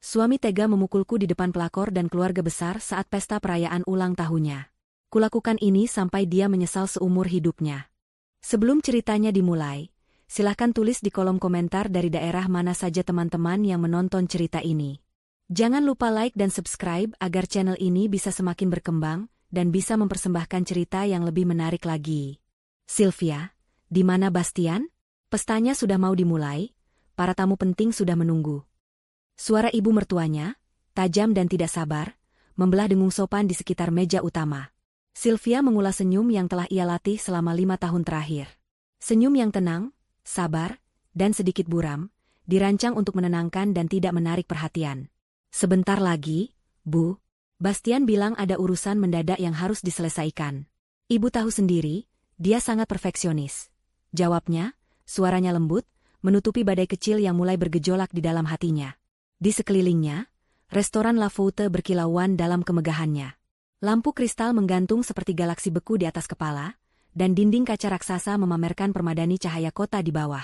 Suami tega memukulku di depan pelakor dan keluarga besar saat pesta perayaan ulang tahunnya. Kulakukan ini sampai dia menyesal seumur hidupnya. Sebelum ceritanya dimulai, silahkan tulis di kolom komentar dari daerah mana saja teman-teman yang menonton cerita ini. Jangan lupa like dan subscribe agar channel ini bisa semakin berkembang dan bisa mempersembahkan cerita yang lebih menarik lagi. Sylvia, di mana Bastian? Pestanya sudah mau dimulai, para tamu penting sudah menunggu. Suara ibu mertuanya, tajam dan tidak sabar, membelah dengung sopan di sekitar meja utama. Sylvia mengulas senyum yang telah ia latih selama 5 tahun terakhir. Senyum yang tenang, sabar, dan sedikit buram, dirancang untuk menenangkan dan tidak menarik perhatian. Sebentar lagi, Bu, Bastian bilang ada urusan mendadak yang harus diselesaikan. Ibu tahu sendiri, dia sangat perfeksionis. Jawabnya, suaranya lembut, menutupi badai kecil yang mulai bergejolak di dalam hatinya. Di sekelilingnya, restoran La Faute berkilauan dalam kemegahannya. Lampu kristal menggantung seperti galaksi beku di atas kepala, dan dinding kaca raksasa memamerkan permadani cahaya kota di bawah.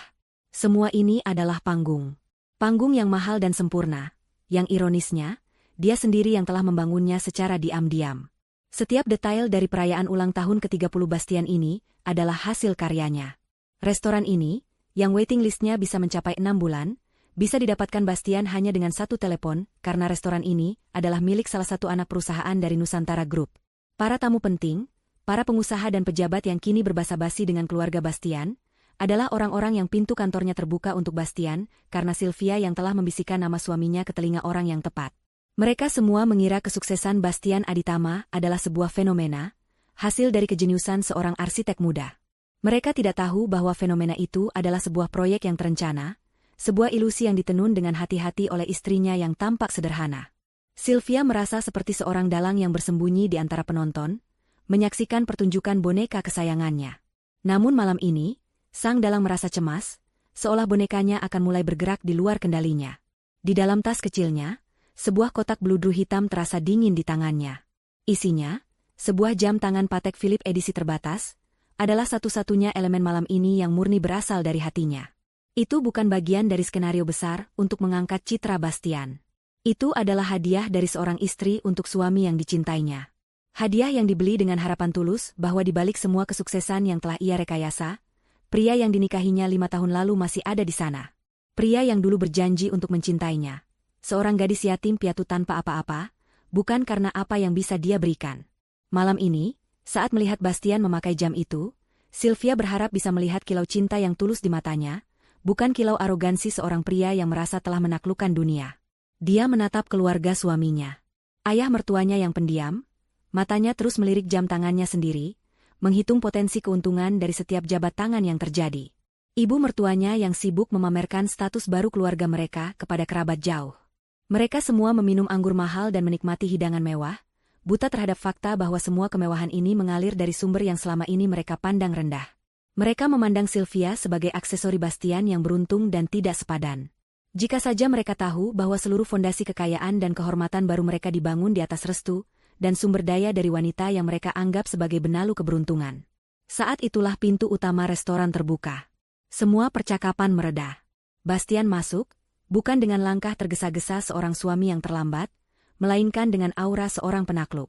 Semua ini adalah panggung. Panggung yang mahal dan sempurna, yang ironisnya, dia sendiri yang telah membangunnya secara diam-diam. Setiap detail dari perayaan ulang tahun ke-30 Bastian ini adalah hasil karyanya. Restoran ini, yang waiting listnya bisa mencapai 6 bulan, bisa didapatkan Bastian hanya dengan satu telepon, karena restoran ini adalah milik salah satu anak perusahaan dari Nusantara Group. Para tamu penting, para pengusaha dan pejabat yang kini berbasa-basi dengan keluarga Bastian, adalah orang-orang yang pintu kantornya terbuka untuk Bastian, karena Sylvia yang telah membisikkan nama suaminya ke telinga orang yang tepat. Mereka semua mengira kesuksesan Bastian Aditama adalah sebuah fenomena, hasil dari kejeniusan seorang arsitek muda. Mereka tidak tahu bahwa fenomena itu adalah sebuah proyek yang terencana, sebuah ilusi yang ditenun dengan hati-hati oleh istrinya yang tampak sederhana. Sylvia merasa seperti seorang dalang yang bersembunyi di antara penonton, menyaksikan pertunjukan boneka kesayangannya. Namun malam ini, sang dalang merasa cemas, seolah bonekanya akan mulai bergerak di luar kendalinya. Di dalam tas kecilnya, sebuah kotak bludru hitam terasa dingin di tangannya. Isinya, sebuah jam tangan Patek Philippe edisi terbatas, adalah satu-satunya elemen malam ini yang murni berasal dari hatinya. Itu bukan bagian dari skenario besar untuk mengangkat citra Bastian. Itu adalah hadiah dari seorang istri untuk suami yang dicintainya. Hadiah yang dibeli dengan harapan tulus bahwa di balik semua kesuksesan yang telah ia rekayasa, pria yang dinikahinya 5 tahun lalu masih ada di sana. Pria yang dulu berjanji untuk mencintainya. Seorang gadis yatim piatu tanpa apa-apa, bukan karena apa yang bisa dia berikan. Malam ini, saat melihat Bastian memakai jam itu, Sylvia berharap bisa melihat kilau cinta yang tulus di matanya, bukan kilau arogansi seorang pria yang merasa telah menaklukkan dunia. Dia menatap keluarga suaminya. Ayah mertuanya yang pendiam, matanya terus melirik jam tangannya sendiri, menghitung potensi keuntungan dari setiap jabat tangan yang terjadi. Ibu mertuanya yang sibuk memamerkan status baru keluarga mereka kepada kerabat jauh. Mereka semua meminum anggur mahal dan menikmati hidangan mewah, buta terhadap fakta bahwa semua kemewahan ini mengalir dari sumber yang selama ini mereka pandang rendah. Mereka memandang Sylvia sebagai aksesori Bastian yang beruntung dan tidak sepadan. Jika saja mereka tahu bahwa seluruh fondasi kekayaan dan kehormatan baru mereka dibangun di atas restu, dan sumber daya dari wanita yang mereka anggap sebagai benalu keberuntungan. Saat itulah pintu utama restoran terbuka. Semua percakapan mereda. Bastian masuk, bukan dengan langkah tergesa-gesa seorang suami yang terlambat, melainkan dengan aura seorang penakluk.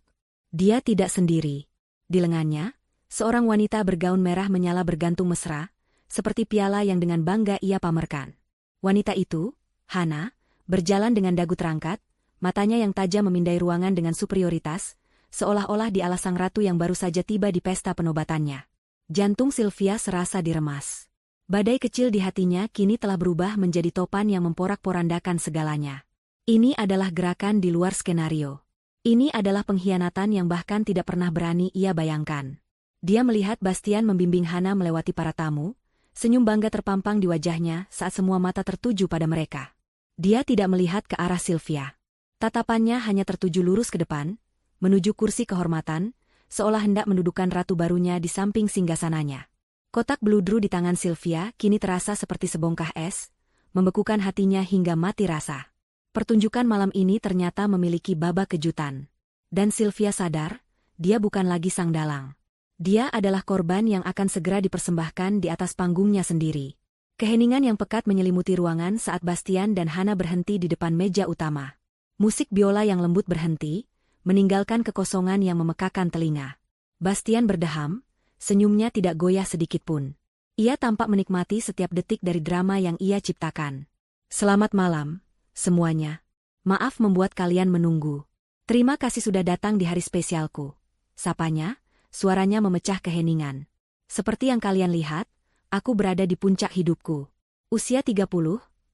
Dia tidak sendiri. Di lengannya, seorang wanita bergaun merah menyala bergantung mesra, seperti piala yang dengan bangga ia pamerkan. Wanita itu, Hana, berjalan dengan dagu terangkat, matanya yang tajam memindai ruangan dengan superioritas, seolah-olah dialah sang ratu yang baru saja tiba di pesta penobatannya. Jantung Sylvia serasa diremas. Badai kecil di hatinya kini telah berubah menjadi topan yang memporak-porandakan segalanya. Ini adalah gerakan di luar skenario. Ini adalah pengkhianatan yang bahkan tidak pernah berani ia bayangkan. Dia melihat Bastian membimbing Hana melewati para tamu, senyum bangga terpampang di wajahnya saat semua mata tertuju pada mereka. Dia tidak melihat ke arah Sylvia. Tatapannya hanya tertuju lurus ke depan, menuju kursi kehormatan, seolah hendak mendudukan ratu barunya di samping singgasananya. Kotak bludru di tangan Sylvia kini terasa seperti sebongkah es, membekukan hatinya hingga mati rasa. Pertunjukan malam ini ternyata memiliki babak kejutan. Dan Sylvia sadar, dia bukan lagi sang dalang. Dia adalah korban yang akan segera dipersembahkan di atas panggungnya sendiri. Keheningan yang pekat menyelimuti ruangan saat Bastian dan Hana berhenti di depan meja utama. Musik biola yang lembut berhenti, meninggalkan kekosongan yang memekakan telinga. Bastian berdeham, senyumnya tidak goyah sedikitpun. Ia tampak menikmati setiap detik dari drama yang ia ciptakan. Selamat malam, semuanya. Maaf membuat kalian menunggu. Terima kasih sudah datang di hari spesialku. Sapanya, suaranya memecah keheningan. Seperti yang kalian lihat, aku berada di puncak hidupku. Usia 30,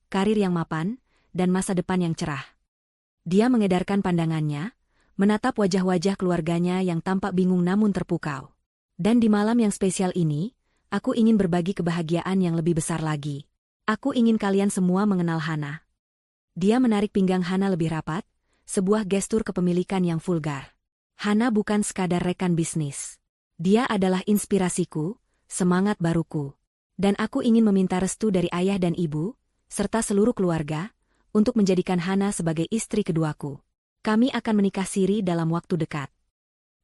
karir yang mapan, dan masa depan yang cerah. Dia mengedarkan pandangannya, menatap wajah-wajah keluarganya yang tampak bingung namun terpukau. Dan di malam yang spesial ini, aku ingin berbagi kebahagiaan yang lebih besar lagi. Aku ingin kalian semua mengenal Hana. Dia menarik pinggang Hana lebih rapat, sebuah gestur kepemilikan yang vulgar. Hana bukan sekadar rekan bisnis. Dia adalah inspirasiku, semangat baruku. Dan aku ingin meminta restu dari ayah dan ibu, serta seluruh keluarga, untuk menjadikan Hana sebagai istri keduaku. Kami akan menikah siri dalam waktu dekat.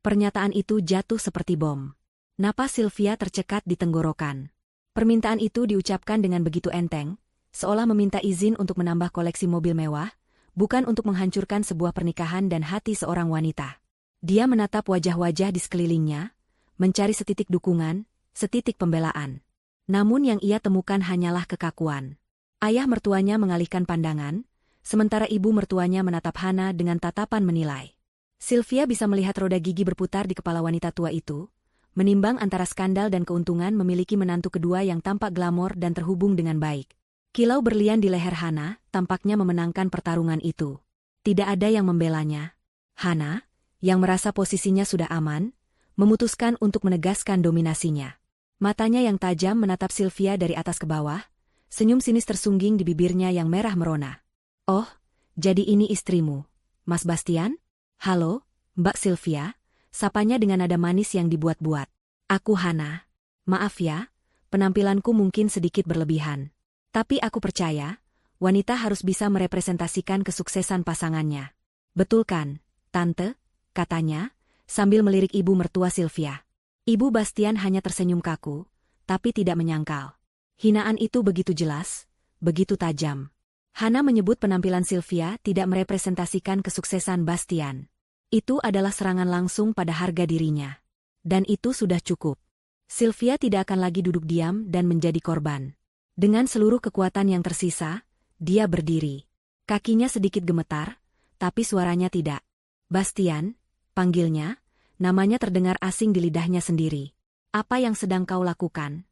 Pernyataan itu jatuh seperti bom. Napas Sylvia tercekat di tenggorokan. Permintaan itu diucapkan dengan begitu enteng, seolah meminta izin untuk menambah koleksi mobil mewah, bukan untuk menghancurkan sebuah pernikahan dan hati seorang wanita. Dia menatap wajah-wajah di sekelilingnya, mencari setitik dukungan, setitik pembelaan. Namun yang ia temukan hanyalah kekakuan. Ayah mertuanya mengalihkan pandangan, sementara ibu mertuanya menatap Hana dengan tatapan menilai. Sylvia bisa melihat roda gigi berputar di kepala wanita tua itu, menimbang antara skandal dan keuntungan memiliki menantu kedua yang tampak glamor dan terhubung dengan baik. Kilau berlian di leher Hana, tampaknya memenangkan pertarungan itu. Tidak ada yang membelanya. Hana, yang merasa posisinya sudah aman, memutuskan untuk menegaskan dominasinya. Matanya yang tajam menatap Sylvia dari atas ke bawah, senyum sinis tersungging di bibirnya yang merah merona. Oh, jadi ini istrimu, Mas Bastian? Halo, Mbak Sylvia, sapanya dengan nada manis yang dibuat-buat. Aku Hana. Maaf ya, penampilanku mungkin sedikit berlebihan. Tapi aku percaya, wanita harus bisa merepresentasikan kesuksesan pasangannya. Betul kan, Tante? Katanya, sambil melirik ibu mertua Sylvia. Ibu Bastian hanya tersenyum kaku, tapi tidak menyangkal. Hinaan itu begitu jelas, begitu tajam. Hana menyebut penampilan Sylvia tidak merepresentasikan kesuksesan Bastian. Itu adalah serangan langsung pada harga dirinya. Dan itu sudah cukup. Sylvia tidak akan lagi duduk diam dan menjadi korban. Dengan seluruh kekuatan yang tersisa, dia berdiri. Kakinya sedikit gemetar, tapi suaranya tidak. Bastian, panggilnya, namanya terdengar asing di lidahnya sendiri. Apa yang sedang kau lakukan?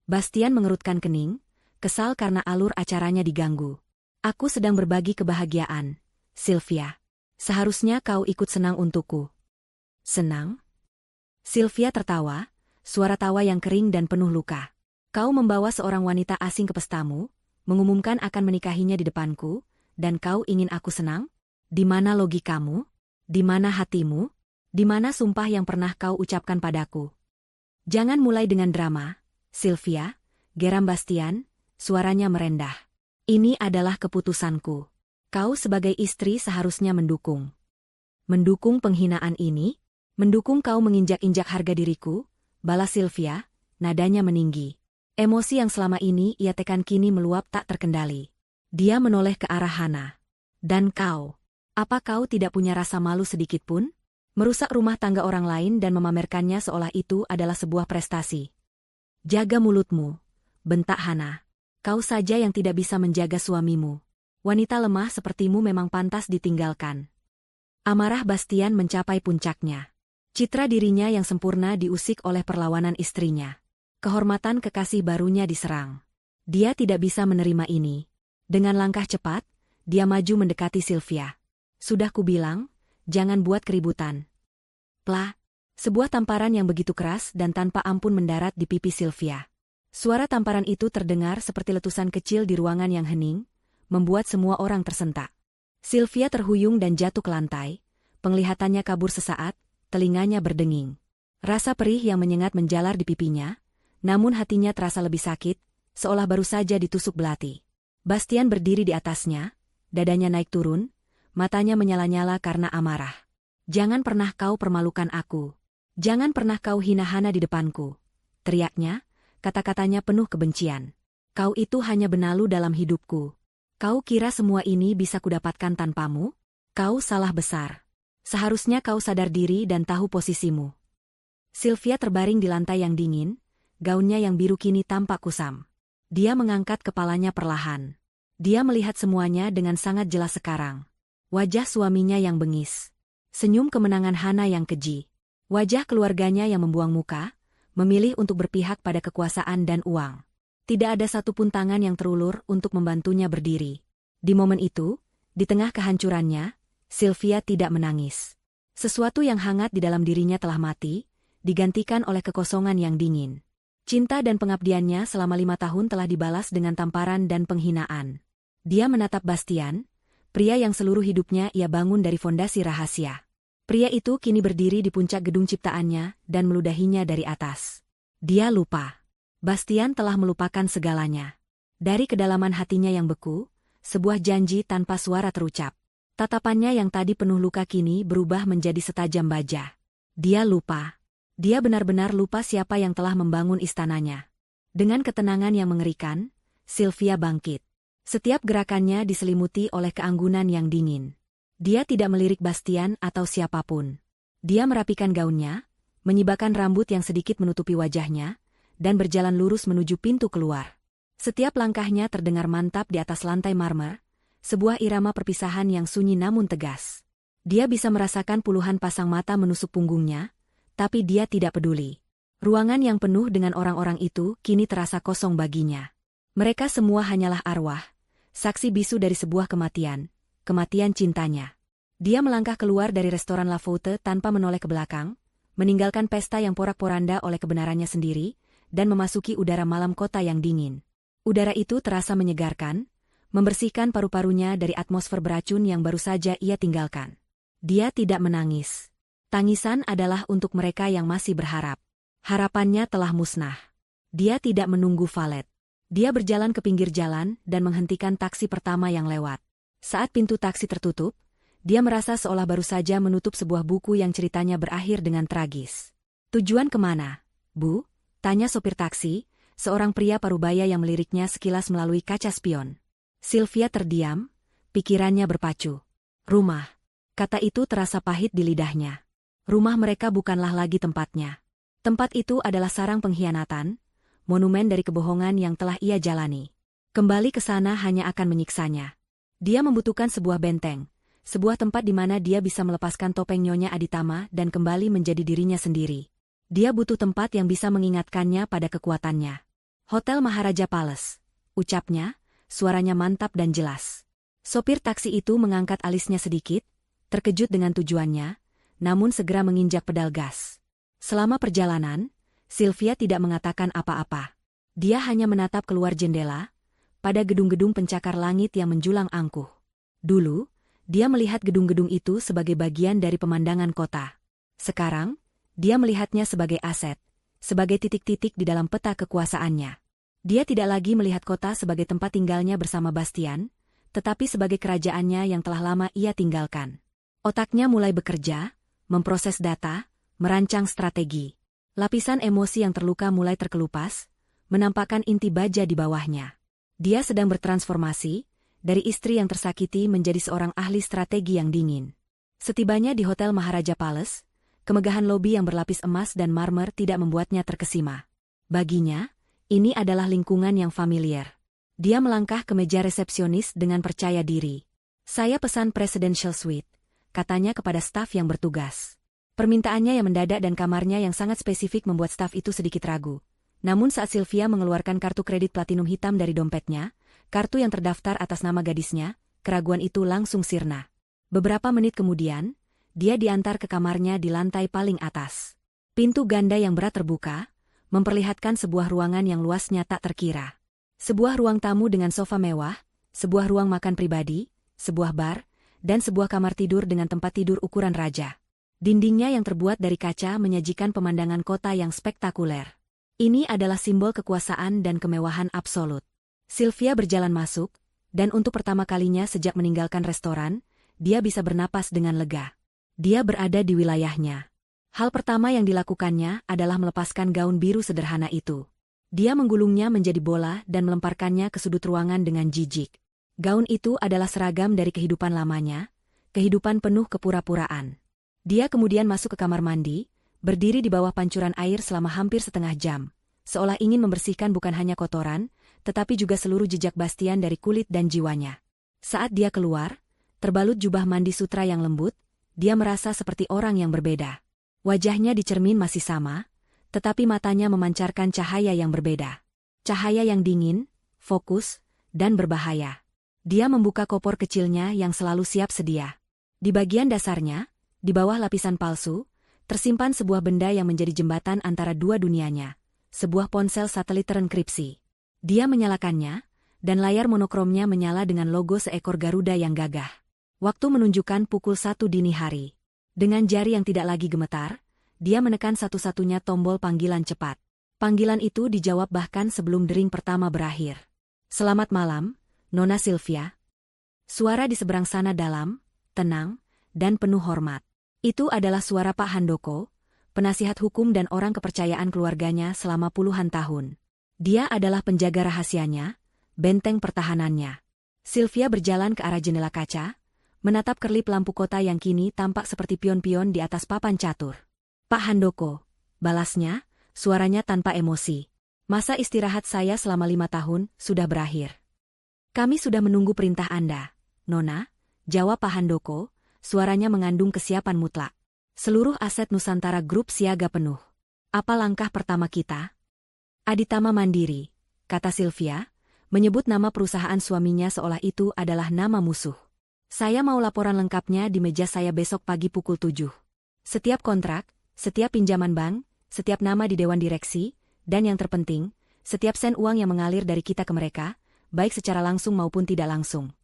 Bastian mengerutkan kening, kesal karena alur acaranya diganggu. Aku sedang berbagi kebahagiaan, Sylvia. Seharusnya kau ikut senang untukku. Senang? Sylvia tertawa, suara tawa yang kering dan penuh luka. Kau membawa seorang wanita asing ke pestamu, mengumumkan akan menikahinya di depanku, dan kau ingin aku senang? Di mana logikamu? Di mana hatimu? Di mana sumpah yang pernah kau ucapkan padaku? Jangan mulai dengan drama, Sylvia, geram Bastian, suaranya merendah. Ini adalah keputusanku. Kau sebagai istri seharusnya mendukung. Mendukung penghinaan ini? Mendukung kau menginjak-injak harga diriku? Balas Sylvia, nadanya meninggi. Emosi yang selama ini ia tekan kini meluap tak terkendali. Dia menoleh ke arah Hana. Dan kau? Apa kau tidak punya rasa malu sedikitpun? Merusak rumah tangga orang lain dan memamerkannya seolah itu adalah sebuah prestasi. Jaga mulutmu, bentak Hana. Kau saja yang tidak bisa menjaga suamimu. Wanita lemah sepertimu memang pantas ditinggalkan. Amarah Bastian mencapai puncaknya. Citra dirinya yang sempurna diusik oleh perlawanan istrinya. Kehormatan kekasih barunya diserang. Dia tidak bisa menerima ini. Dengan langkah cepat, dia maju mendekati Sylvia. Sudah kubilang, jangan buat keributan. Plah, sebuah tamparan yang begitu keras dan tanpa ampun mendarat di pipi Sylvia. Suara tamparan itu terdengar seperti letusan kecil di ruangan yang hening, membuat semua orang tersentak. Sylvia terhuyung dan jatuh ke lantai, penglihatannya kabur sesaat, telinganya berdenging. Rasa perih yang menyengat menjalar di pipinya, namun hatinya terasa lebih sakit, seolah baru saja ditusuk belati. Bastian berdiri di atasnya, dadanya naik turun, matanya menyala-nyala karena amarah. Jangan pernah kau permalukan aku. Jangan pernah kau hina Hana di depanku. Teriaknya, kata-katanya penuh kebencian. Kau itu hanya benalu dalam hidupku. Kau kira semua ini bisa kudapatkan tanpamu? Kau salah besar. Seharusnya kau sadar diri dan tahu posisimu. Sylvia terbaring di lantai yang dingin, gaunnya yang biru kini tampak kusam. Dia mengangkat kepalanya perlahan. Dia melihat semuanya dengan sangat jelas sekarang. Wajah suaminya yang bengis. Senyum kemenangan Hana yang keji. Wajah keluarganya yang membuang muka, memilih untuk berpihak pada kekuasaan dan uang. Tidak ada satupun tangan yang terulur untuk membantunya berdiri. Di momen itu, di tengah kehancurannya, Sylvia tidak menangis. Sesuatu yang hangat di dalam dirinya telah mati, digantikan oleh kekosongan yang dingin. Cinta dan pengabdiannya selama 5 tahun telah dibalas dengan tamparan dan penghinaan. Dia menatap Bastian, pria yang seluruh hidupnya ia bangun dari fondasi rahasia. Pria itu kini berdiri di puncak gedung ciptaannya dan meludahinya dari atas. Dia lupa. Bastian telah melupakan segalanya. Dari kedalaman hatinya yang beku, sebuah janji tanpa suara terucap. Tatapannya yang tadi penuh luka kini berubah menjadi setajam baja. Dia lupa. Dia benar-benar lupa siapa yang telah membangun istananya. Dengan ketenangan yang mengerikan, Sylvia bangkit. Setiap gerakannya diselimuti oleh keanggunan yang dingin. Dia tidak melirik Bastian atau siapapun. Dia merapikan gaunnya, menyibakkan rambut yang sedikit menutupi wajahnya, dan berjalan lurus menuju pintu keluar. Setiap langkahnya terdengar mantap di atas lantai marmer, sebuah irama perpisahan yang sunyi namun tegas. Dia bisa merasakan puluhan pasang mata menusuk punggungnya, tapi dia tidak peduli. Ruangan yang penuh dengan orang-orang itu kini terasa kosong baginya. Mereka semua hanyalah arwah, saksi bisu dari sebuah kematian cintanya. Dia melangkah keluar dari restoran La Faute tanpa menoleh ke belakang, meninggalkan pesta yang porak-poranda oleh kebenarannya sendiri, dan memasuki udara malam kota yang dingin. Udara itu terasa menyegarkan, membersihkan paru-parunya dari atmosfer beracun yang baru saja ia tinggalkan. Dia tidak menangis. Tangisan adalah untuk mereka yang masih berharap. Harapannya telah musnah. Dia tidak menunggu valet. Dia berjalan ke pinggir jalan dan menghentikan taksi pertama yang lewat. Saat pintu taksi tertutup, dia merasa seolah baru saja menutup sebuah buku yang ceritanya berakhir dengan tragis. "Tujuan kemana, Bu?" tanya sopir taksi, seorang pria parubaya yang meliriknya sekilas melalui kaca spion. Sylvia terdiam, pikirannya berpacu. "Rumah." Kata itu terasa pahit di lidahnya. Rumah mereka bukanlah lagi tempatnya. Tempat itu adalah sarang pengkhianatan, monumen dari kebohongan yang telah ia jalani. Kembali ke sana hanya akan menyiksanya. Dia membutuhkan sebuah benteng, sebuah tempat di mana dia bisa melepaskan topeng Nyonya Aditama dan kembali menjadi dirinya sendiri. Dia butuh tempat yang bisa mengingatkannya pada kekuatannya. "Hotel Maharaja Palace," ucapnya, suaranya mantap dan jelas. Sopir taksi itu mengangkat alisnya sedikit, terkejut dengan tujuannya, namun segera menginjak pedal gas. Selama perjalanan, Sylvia tidak mengatakan apa-apa. Dia hanya menatap keluar jendela, pada gedung-gedung pencakar langit yang menjulang angkuh. Dulu, dia melihat gedung-gedung itu sebagai bagian dari pemandangan kota. Sekarang, dia melihatnya sebagai aset, sebagai titik-titik di dalam peta kekuasaannya. Dia tidak lagi melihat kota sebagai tempat tinggalnya bersama Bastian, tetapi sebagai kerajaannya yang telah lama ia tinggalkan. Otaknya mulai bekerja, memproses data, merancang strategi. Lapisan emosi yang terluka mulai terkelupas, menampakkan inti baja di bawahnya. Dia sedang bertransformasi, dari istri yang tersakiti menjadi seorang ahli strategi yang dingin. Setibanya di Hotel Maharaja Palace, kemegahan lobi yang berlapis emas dan marmer tidak membuatnya terkesima. Baginya, ini adalah lingkungan yang familiar. Dia melangkah ke meja resepsionis dengan percaya diri. "Saya pesan Presidential Suite," katanya kepada staf yang bertugas. Permintaannya yang mendadak dan kamarnya yang sangat spesifik membuat staf itu sedikit ragu. Namun saat Sylvia mengeluarkan kartu kredit platinum hitam dari dompetnya, kartu yang terdaftar atas nama gadisnya, keraguan itu langsung sirna. Beberapa menit kemudian, dia diantar ke kamarnya di lantai paling atas. Pintu ganda yang berat terbuka, memperlihatkan sebuah ruangan yang luasnya tak terkira. Sebuah ruang tamu dengan sofa mewah, sebuah ruang makan pribadi, sebuah bar, dan sebuah kamar tidur dengan tempat tidur ukuran raja. Dindingnya yang terbuat dari kaca menyajikan pemandangan kota yang spektakuler. Ini adalah simbol kekuasaan dan kemewahan absolut. Sylvia berjalan masuk, dan untuk pertama kalinya sejak meninggalkan restoran, dia bisa bernapas dengan lega. Dia berada di wilayahnya. Hal pertama yang dilakukannya adalah melepaskan gaun biru sederhana itu. Dia menggulungnya menjadi bola dan melemparkannya ke sudut ruangan dengan jijik. Gaun itu adalah seragam dari kehidupan lamanya, kehidupan penuh kepura-puraan. Dia kemudian masuk ke kamar mandi, berdiri di bawah pancuran air selama hampir setengah jam, seolah ingin membersihkan bukan hanya kotoran, tetapi juga seluruh jejak Bastian dari kulit dan jiwanya. Saat dia keluar, terbalut jubah mandi sutra yang lembut, dia merasa seperti orang yang berbeda. Wajahnya di cermin masih sama, tetapi matanya memancarkan cahaya yang berbeda. Cahaya yang dingin, fokus, dan berbahaya. Dia membuka koper kecilnya yang selalu siap sedia. Di bagian dasarnya, di bawah lapisan palsu, tersimpan sebuah benda yang menjadi jembatan antara dua dunianya, sebuah ponsel satelit terenkripsi. Dia menyalakannya, dan layar monokromnya menyala dengan logo seekor Garuda yang gagah. Waktu menunjukkan pukul 1 dini hari. Dengan jari yang tidak lagi gemetar, dia menekan satu-satunya tombol panggilan cepat. Panggilan itu dijawab bahkan sebelum dering pertama berakhir. "Selamat malam, Nona Sylvia." Suara di seberang sana dalam, tenang, dan penuh hormat. Itu adalah suara Pak Handoko, penasihat hukum dan orang kepercayaan keluarganya selama puluhan tahun. Dia adalah penjaga rahasianya, benteng pertahanannya. Sylvia berjalan ke arah jendela kaca, menatap kerlip lampu kota yang kini tampak seperti pion-pion di atas papan catur. "Pak Handoko," balasnya, suaranya tanpa emosi. "Masa istirahat saya selama 5 tahun sudah berakhir." "Kami sudah menunggu perintah Anda, Nona," jawab Pak Handoko, suaranya mengandung kesiapan mutlak. "Seluruh aset Nusantara Group siaga penuh. Apa langkah pertama kita?" "Aditama Mandiri," kata Sylvia, menyebut nama perusahaan suaminya seolah itu adalah nama musuh. "Saya mau laporan lengkapnya di meja saya besok pagi pukul 7. Setiap kontrak, setiap pinjaman bank, setiap nama di dewan direksi, dan yang terpenting, setiap sen uang yang mengalir dari kita ke mereka, baik secara langsung maupun tidak langsung.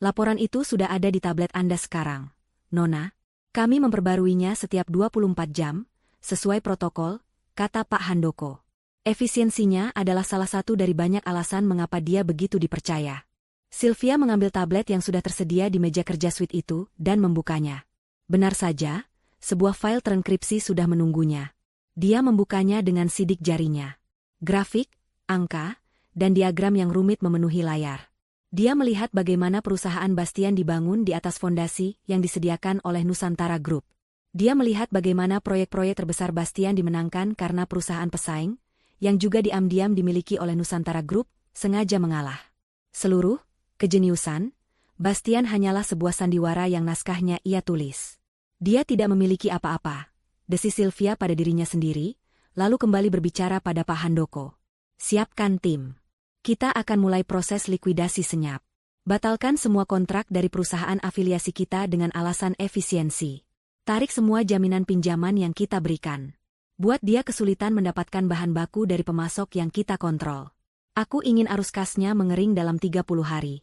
Laporan itu sudah ada di tablet Anda sekarang, Nona. Kami memperbaruinya setiap 24 jam, sesuai protokol," kata Pak Handoko. Efisiensinya adalah salah satu dari banyak alasan mengapa dia begitu dipercaya. Sylvia mengambil tablet yang sudah tersedia di meja kerja suite itu dan membukanya. Benar saja, sebuah file terenkripsi sudah menunggunya. Dia membukanya dengan sidik jarinya. Grafik, angka, dan diagram yang rumit memenuhi layar. Dia melihat bagaimana perusahaan Bastian dibangun di atas fondasi yang disediakan oleh Nusantara Group. Dia melihat bagaimana proyek-proyek terbesar Bastian dimenangkan karena perusahaan pesaing, yang juga diam-diam dimiliki oleh Nusantara Group, sengaja mengalah. Seluruh kejeniusan Bastian hanyalah sebuah sandiwara yang naskahnya ia tulis. Dia tidak memiliki apa-apa, desis Sylvia pada dirinya sendiri, lalu kembali berbicara pada Pak Handoko. "Siapkan tim. Kita akan mulai proses likuidasi senyap. Batalkan semua kontrak dari perusahaan afiliasi kita dengan alasan efisiensi. Tarik semua jaminan pinjaman yang kita berikan. Buat dia kesulitan mendapatkan bahan baku dari pemasok yang kita kontrol. Aku ingin arus kasnya mengering dalam 30 hari.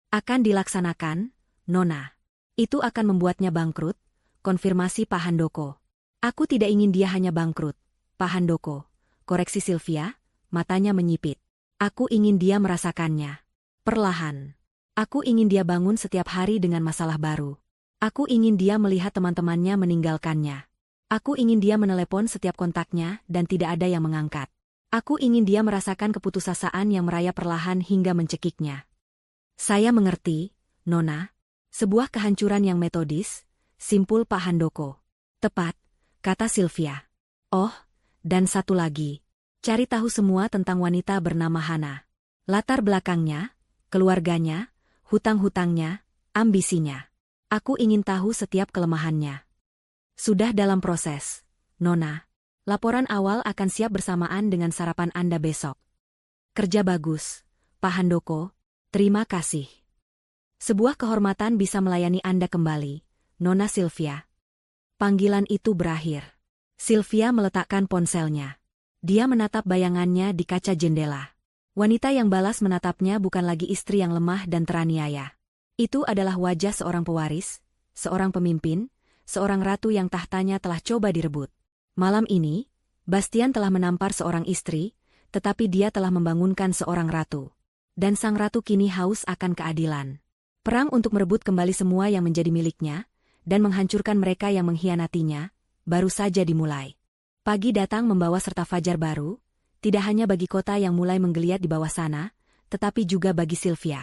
Akan dilaksanakan, Nona. Itu akan membuatnya bangkrut," konfirmasi Pak Handoko. "Aku tidak ingin dia hanya bangkrut, Pak Handoko," koreksi Sylvia, matanya menyipit. "Aku ingin dia merasakannya. Perlahan. Aku ingin dia bangun setiap hari dengan masalah baru. Aku ingin dia melihat teman-temannya meninggalkannya. Aku ingin dia menelepon setiap kontaknya dan tidak ada yang mengangkat. Aku ingin dia merasakan keputusasaan yang merayap perlahan hingga mencekiknya." "Saya mengerti, Nona. Sebuah kehancuran yang metodis," simpul Pak Handoko. "Tepat," kata Sylvia. "Oh, dan satu lagi. Cari tahu semua tentang wanita bernama Hana. Latar belakangnya, keluarganya, hutang-hutangnya, ambisinya. Aku ingin tahu setiap kelemahannya." "Sudah dalam proses, Nona. Laporan awal akan siap bersamaan dengan sarapan Anda besok." "Kerja bagus, Pak Handoko. Terima kasih. Sebuah kehormatan bisa melayani Anda kembali, Nona Sylvia." Panggilan itu berakhir. Sylvia meletakkan ponselnya. Dia menatap bayangannya di kaca jendela. Wanita yang balas menatapnya bukan lagi istri yang lemah dan teraniaya. Itu adalah wajah seorang pewaris, seorang pemimpin, seorang ratu yang tahtanya telah coba direbut. Malam ini, Bastian telah menampar seorang istri, tetapi dia telah membangunkan seorang ratu. Dan sang ratu kini haus akan keadilan. Perang untuk merebut kembali semua yang menjadi miliknya, dan menghancurkan mereka yang mengkhianatinya, baru saja dimulai. Pagi datang membawa serta fajar baru, tidak hanya bagi kota yang mulai menggeliat di bawah sana, tetapi juga bagi Sylvia.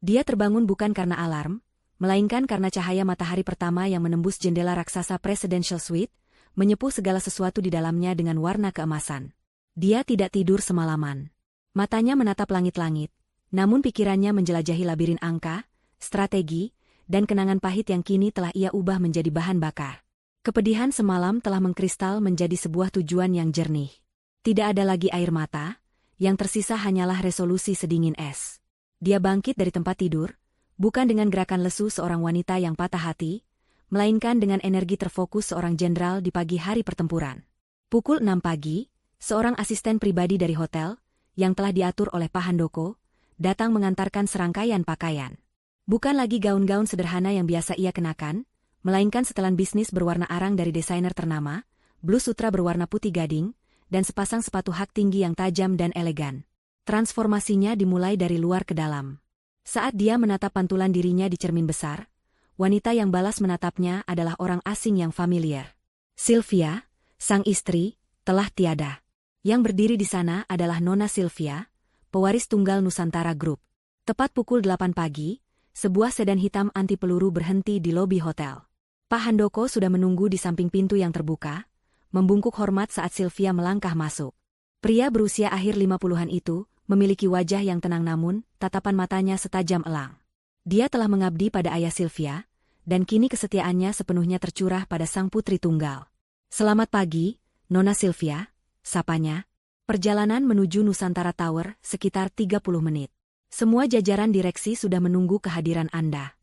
Dia terbangun bukan karena alarm, melainkan karena cahaya matahari pertama yang menembus jendela raksasa Presidential Suite, menyepuh segala sesuatu di dalamnya dengan warna keemasan. Dia tidak tidur semalaman. Matanya menatap langit-langit, namun pikirannya menjelajahi labirin angka, strategi, dan kenangan pahit yang kini telah ia ubah menjadi bahan bakar. Kepedihan semalam telah mengkristal menjadi sebuah tujuan yang jernih. Tidak ada lagi air mata, yang tersisa hanyalah resolusi sedingin es. Dia bangkit dari tempat tidur, bukan dengan gerakan lesu seorang wanita yang patah hati, melainkan dengan energi terfokus seorang jenderal di pagi hari pertempuran. Pukul 6 pagi, seorang asisten pribadi dari hotel, yang telah diatur oleh Pak Handoko, datang mengantarkan serangkaian pakaian. Bukan lagi gaun-gaun sederhana yang biasa ia kenakan, melainkan setelan bisnis berwarna arang dari desainer ternama, blus sutra berwarna putih gading, dan sepasang sepatu hak tinggi yang tajam dan elegan. Transformasinya dimulai dari luar ke dalam. Saat dia menatap pantulan dirinya di cermin besar, wanita yang balas menatapnya adalah orang asing yang familiar. Sylvia, sang istri, telah tiada. Yang berdiri di sana adalah Nona Sylvia, pewaris tunggal Nusantara Group. Tepat pukul 8 pagi, sebuah sedan hitam anti peluru berhenti di lobi hotel. Pak Handoko sudah menunggu di samping pintu yang terbuka, membungkuk hormat saat Sylvia melangkah masuk. Pria berusia akhir 50-an itu, memiliki wajah yang tenang namun, tatapan matanya setajam elang. Dia telah mengabdi pada ayah Sylvia, dan kini kesetiaannya sepenuhnya tercurah pada sang putri tunggal. Selamat pagi, Nona Sylvia, sapanya. Perjalanan menuju Nusantara Tower sekitar 30 menit. Semua jajaran direksi sudah menunggu kehadiran Anda.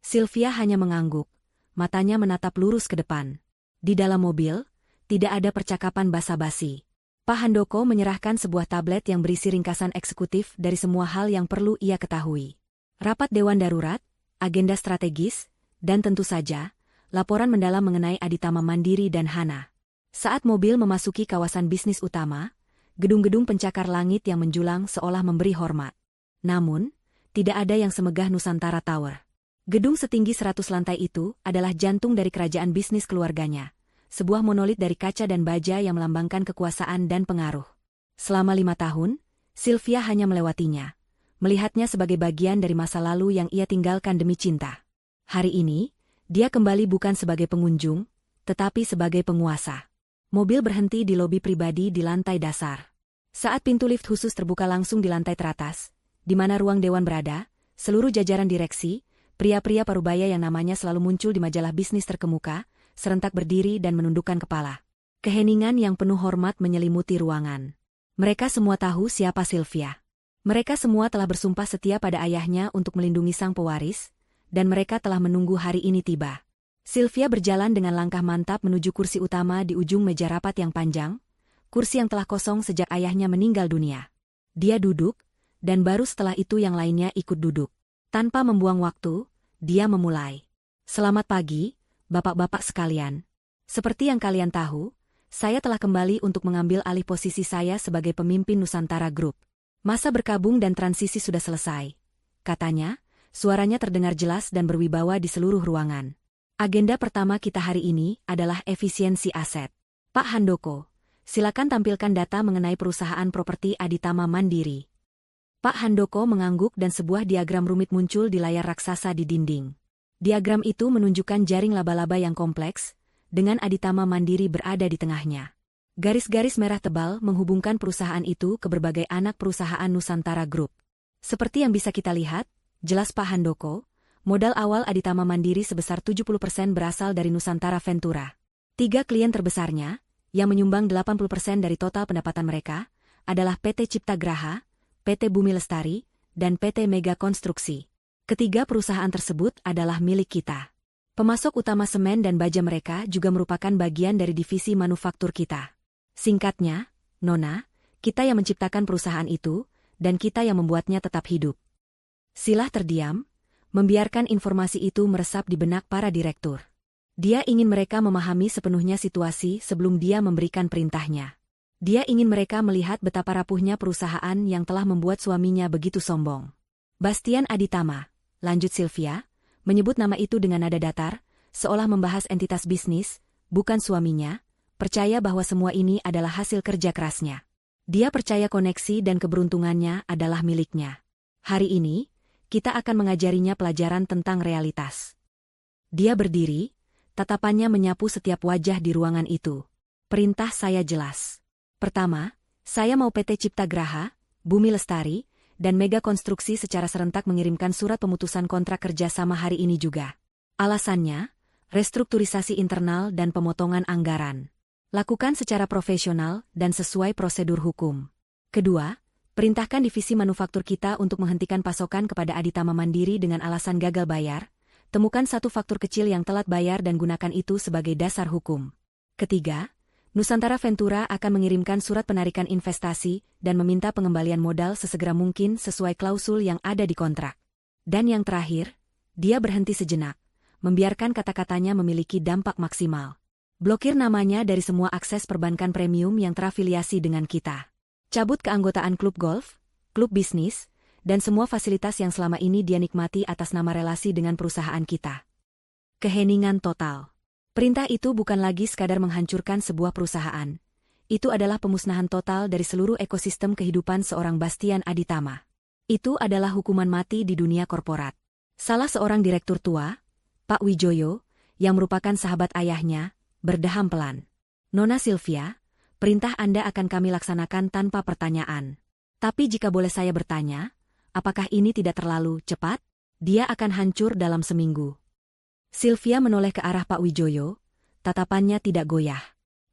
Sylvia hanya mengangguk. Matanya menatap lurus ke depan. Di dalam mobil, tidak ada percakapan basa-basi. Pak Handoko menyerahkan sebuah tablet yang berisi ringkasan eksekutif dari semua hal yang perlu ia ketahui. Rapat Dewan Darurat, agenda strategis, dan tentu saja, laporan mendalam mengenai Aditama Mandiri dan Hana. Saat mobil memasuki kawasan bisnis utama, gedung-gedung pencakar langit yang menjulang seolah memberi hormat. Namun, tidak ada yang semegah Nusantara Tower. Gedung setinggi 100 lantai itu adalah jantung dari kerajaan bisnis keluarganya, sebuah monolit dari kaca dan baja yang melambangkan kekuasaan dan pengaruh. Selama 5 tahun, Sylvia hanya melewatinya, melihatnya sebagai bagian dari masa lalu yang ia tinggalkan demi cinta. Hari ini, dia kembali bukan sebagai pengunjung, tetapi sebagai penguasa. Mobil berhenti di lobi pribadi di lantai dasar. Saat pintu lift khusus terbuka langsung di lantai teratas, di mana ruang dewan berada, seluruh jajaran direksi, pria-pria parubaya yang namanya selalu muncul di majalah bisnis terkemuka, serentak berdiri dan menundukkan kepala. Keheningan yang penuh hormat menyelimuti ruangan. Mereka semua tahu siapa Sylvia. Mereka semua telah bersumpah setia pada ayahnya untuk melindungi sang pewaris, dan mereka telah menunggu hari ini tiba. Sylvia berjalan dengan langkah mantap menuju kursi utama di ujung meja rapat yang panjang, kursi yang telah kosong sejak ayahnya meninggal dunia. Dia duduk, dan baru setelah itu yang lainnya ikut duduk. Tanpa membuang waktu, dia memulai. Selamat pagi, bapak-bapak sekalian. Seperti yang kalian tahu, saya telah kembali untuk mengambil alih posisi saya sebagai pemimpin Nusantara Group. Masa berkabung dan transisi sudah selesai. Katanya, suaranya terdengar jelas dan berwibawa di seluruh ruangan. Agenda pertama kita hari ini adalah efisiensi aset. Pak Handoko, silakan tampilkan data mengenai perusahaan properti Aditama Mandiri. Pak Handoko mengangguk dan sebuah diagram rumit muncul di layar raksasa di dinding. Diagram itu menunjukkan jaring laba-laba yang kompleks, dengan Aditama Mandiri berada di tengahnya. Garis-garis merah tebal menghubungkan perusahaan itu ke berbagai anak perusahaan Nusantara Group. Seperti yang bisa kita lihat, jelas Pak Handoko, modal awal Aditama Mandiri sebesar 70% berasal dari Nusantara Ventura. 3 klien terbesarnya, yang menyumbang 80% dari total pendapatan mereka, adalah PT Cipta Graha, PT Bumi Lestari, dan PT Mega Konstruksi. Ketiga perusahaan tersebut adalah milik kita. Pemasok utama semen dan baja mereka juga merupakan bagian dari divisi manufaktur kita. Singkatnya, Nona, kita yang menciptakan perusahaan itu, dan kita yang membuatnya tetap hidup. Silah terdiam, membiarkan informasi itu meresap di benak para direktur. Dia ingin mereka memahami sepenuhnya situasi sebelum dia memberikan perintahnya. Dia ingin mereka melihat betapa rapuhnya perusahaan yang telah membuat suaminya begitu sombong. Bastian Aditama, lanjut Sylvia, menyebut nama itu dengan nada datar, seolah membahas entitas bisnis, bukan suaminya, percaya bahwa semua ini adalah hasil kerja kerasnya. Dia percaya koneksi dan keberuntungannya adalah miliknya. Hari ini, kita akan mengajarinya pelajaran tentang realitas. Dia berdiri, tatapannya menyapu setiap wajah di ruangan itu. Perintah saya jelas. Pertama, saya mau PT Cipta Graha, Bumi Lestari, dan Mega Konstruksi secara serentak mengirimkan surat pemutusan kontrak kerja sama hari ini juga. Alasannya, restrukturisasi internal dan pemotongan anggaran. Lakukan secara profesional dan sesuai prosedur hukum. Kedua, perintahkan divisi manufaktur kita untuk menghentikan pasokan kepada Aditama Mandiri dengan alasan gagal bayar. Temukan satu faktur kecil yang telat bayar dan gunakan itu sebagai dasar hukum. Ketiga, Nusantara Ventura akan mengirimkan surat penarikan investasi dan meminta pengembalian modal sesegera mungkin sesuai klausul yang ada di kontrak. Dan yang terakhir, dia berhenti sejenak, membiarkan kata-katanya memiliki dampak maksimal. Blokir namanya dari semua akses perbankan premium yang terafiliasi dengan kita. Cabut keanggotaan klub golf, klub bisnis, dan semua fasilitas yang selama ini dia nikmati atas nama relasi dengan perusahaan kita. Keheningan total. Perintah itu bukan lagi sekadar menghancurkan sebuah perusahaan. Itu adalah pemusnahan total dari seluruh ekosistem kehidupan seorang Bastian Aditama. Itu adalah hukuman mati di dunia korporat. Salah seorang direktur tua, Pak Wijoyo, yang merupakan sahabat ayahnya, berdeham pelan. Nona Sylvia, perintah Anda akan kami laksanakan tanpa pertanyaan. Tapi jika boleh saya bertanya, apakah ini tidak terlalu cepat? Dia akan hancur dalam seminggu. Sylvia menoleh ke arah Pak Wijoyo, tatapannya tidak goyah.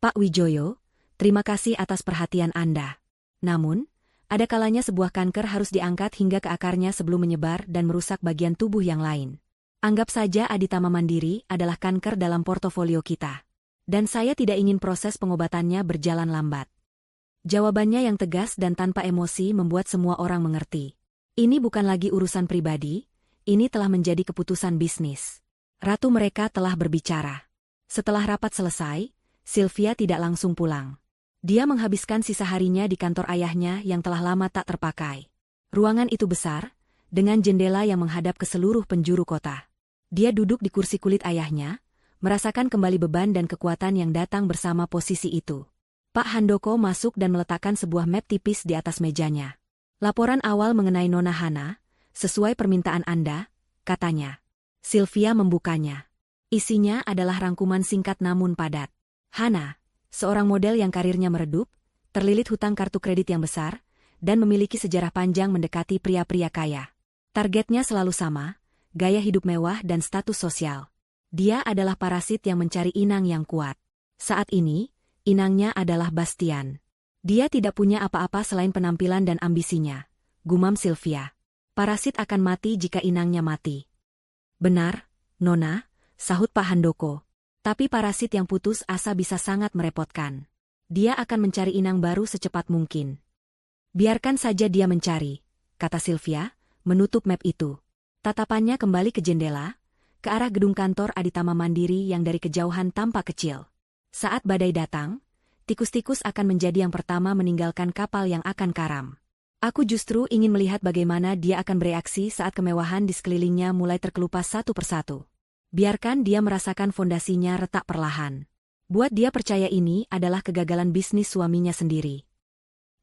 Pak Wijoyo, terima kasih atas perhatian Anda. Namun, ada kalanya sebuah kanker harus diangkat hingga ke akarnya sebelum menyebar dan merusak bagian tubuh yang lain. Anggap saja Aditama Mandiri adalah kanker dalam portofolio kita. Dan saya tidak ingin proses pengobatannya berjalan lambat. Jawabannya yang tegas dan tanpa emosi membuat semua orang mengerti. Ini bukan lagi urusan pribadi, ini telah menjadi keputusan bisnis. Ratu mereka telah berbicara. Setelah rapat selesai, Sylvia tidak langsung pulang. Dia menghabiskan sisa harinya di kantor ayahnya yang telah lama tak terpakai. Ruangan itu besar, dengan jendela yang menghadap ke seluruh penjuru kota. Dia duduk di kursi kulit ayahnya, merasakan kembali beban dan kekuatan yang datang bersama posisi itu. Pak Handoko masuk dan meletakkan sebuah map tipis di atas mejanya. Laporan awal mengenai Nona Hana, sesuai permintaan Anda, katanya. Sylvia membukanya. Isinya adalah rangkuman singkat namun padat. Hana, seorang model yang karirnya meredup, terlilit hutang kartu kredit yang besar, dan memiliki sejarah panjang mendekati pria-pria kaya. Targetnya selalu sama, gaya hidup mewah dan status sosial. Dia adalah parasit yang mencari inang yang kuat. Saat ini, inangnya adalah Bastian. Dia tidak punya apa-apa selain penampilan dan ambisinya, gumam Sylvia. Parasit akan mati jika inangnya mati. Benar, Nona, sahut Pak Handoko. Tapi parasit yang putus asa bisa sangat merepotkan. Dia akan mencari inang baru secepat mungkin. Biarkan saja dia mencari, kata Sylvia, menutup map itu. Tatapannya kembali ke jendela, ke arah gedung kantor Aditama Mandiri yang dari kejauhan tampak kecil. Saat badai datang, tikus-tikus akan menjadi yang pertama meninggalkan kapal yang akan karam. Aku justru ingin melihat bagaimana dia akan bereaksi saat kemewahan di sekelilingnya mulai terkelupas satu persatu. Biarkan dia merasakan fondasinya retak perlahan. Buat dia percaya ini adalah kegagalan bisnis suaminya sendiri.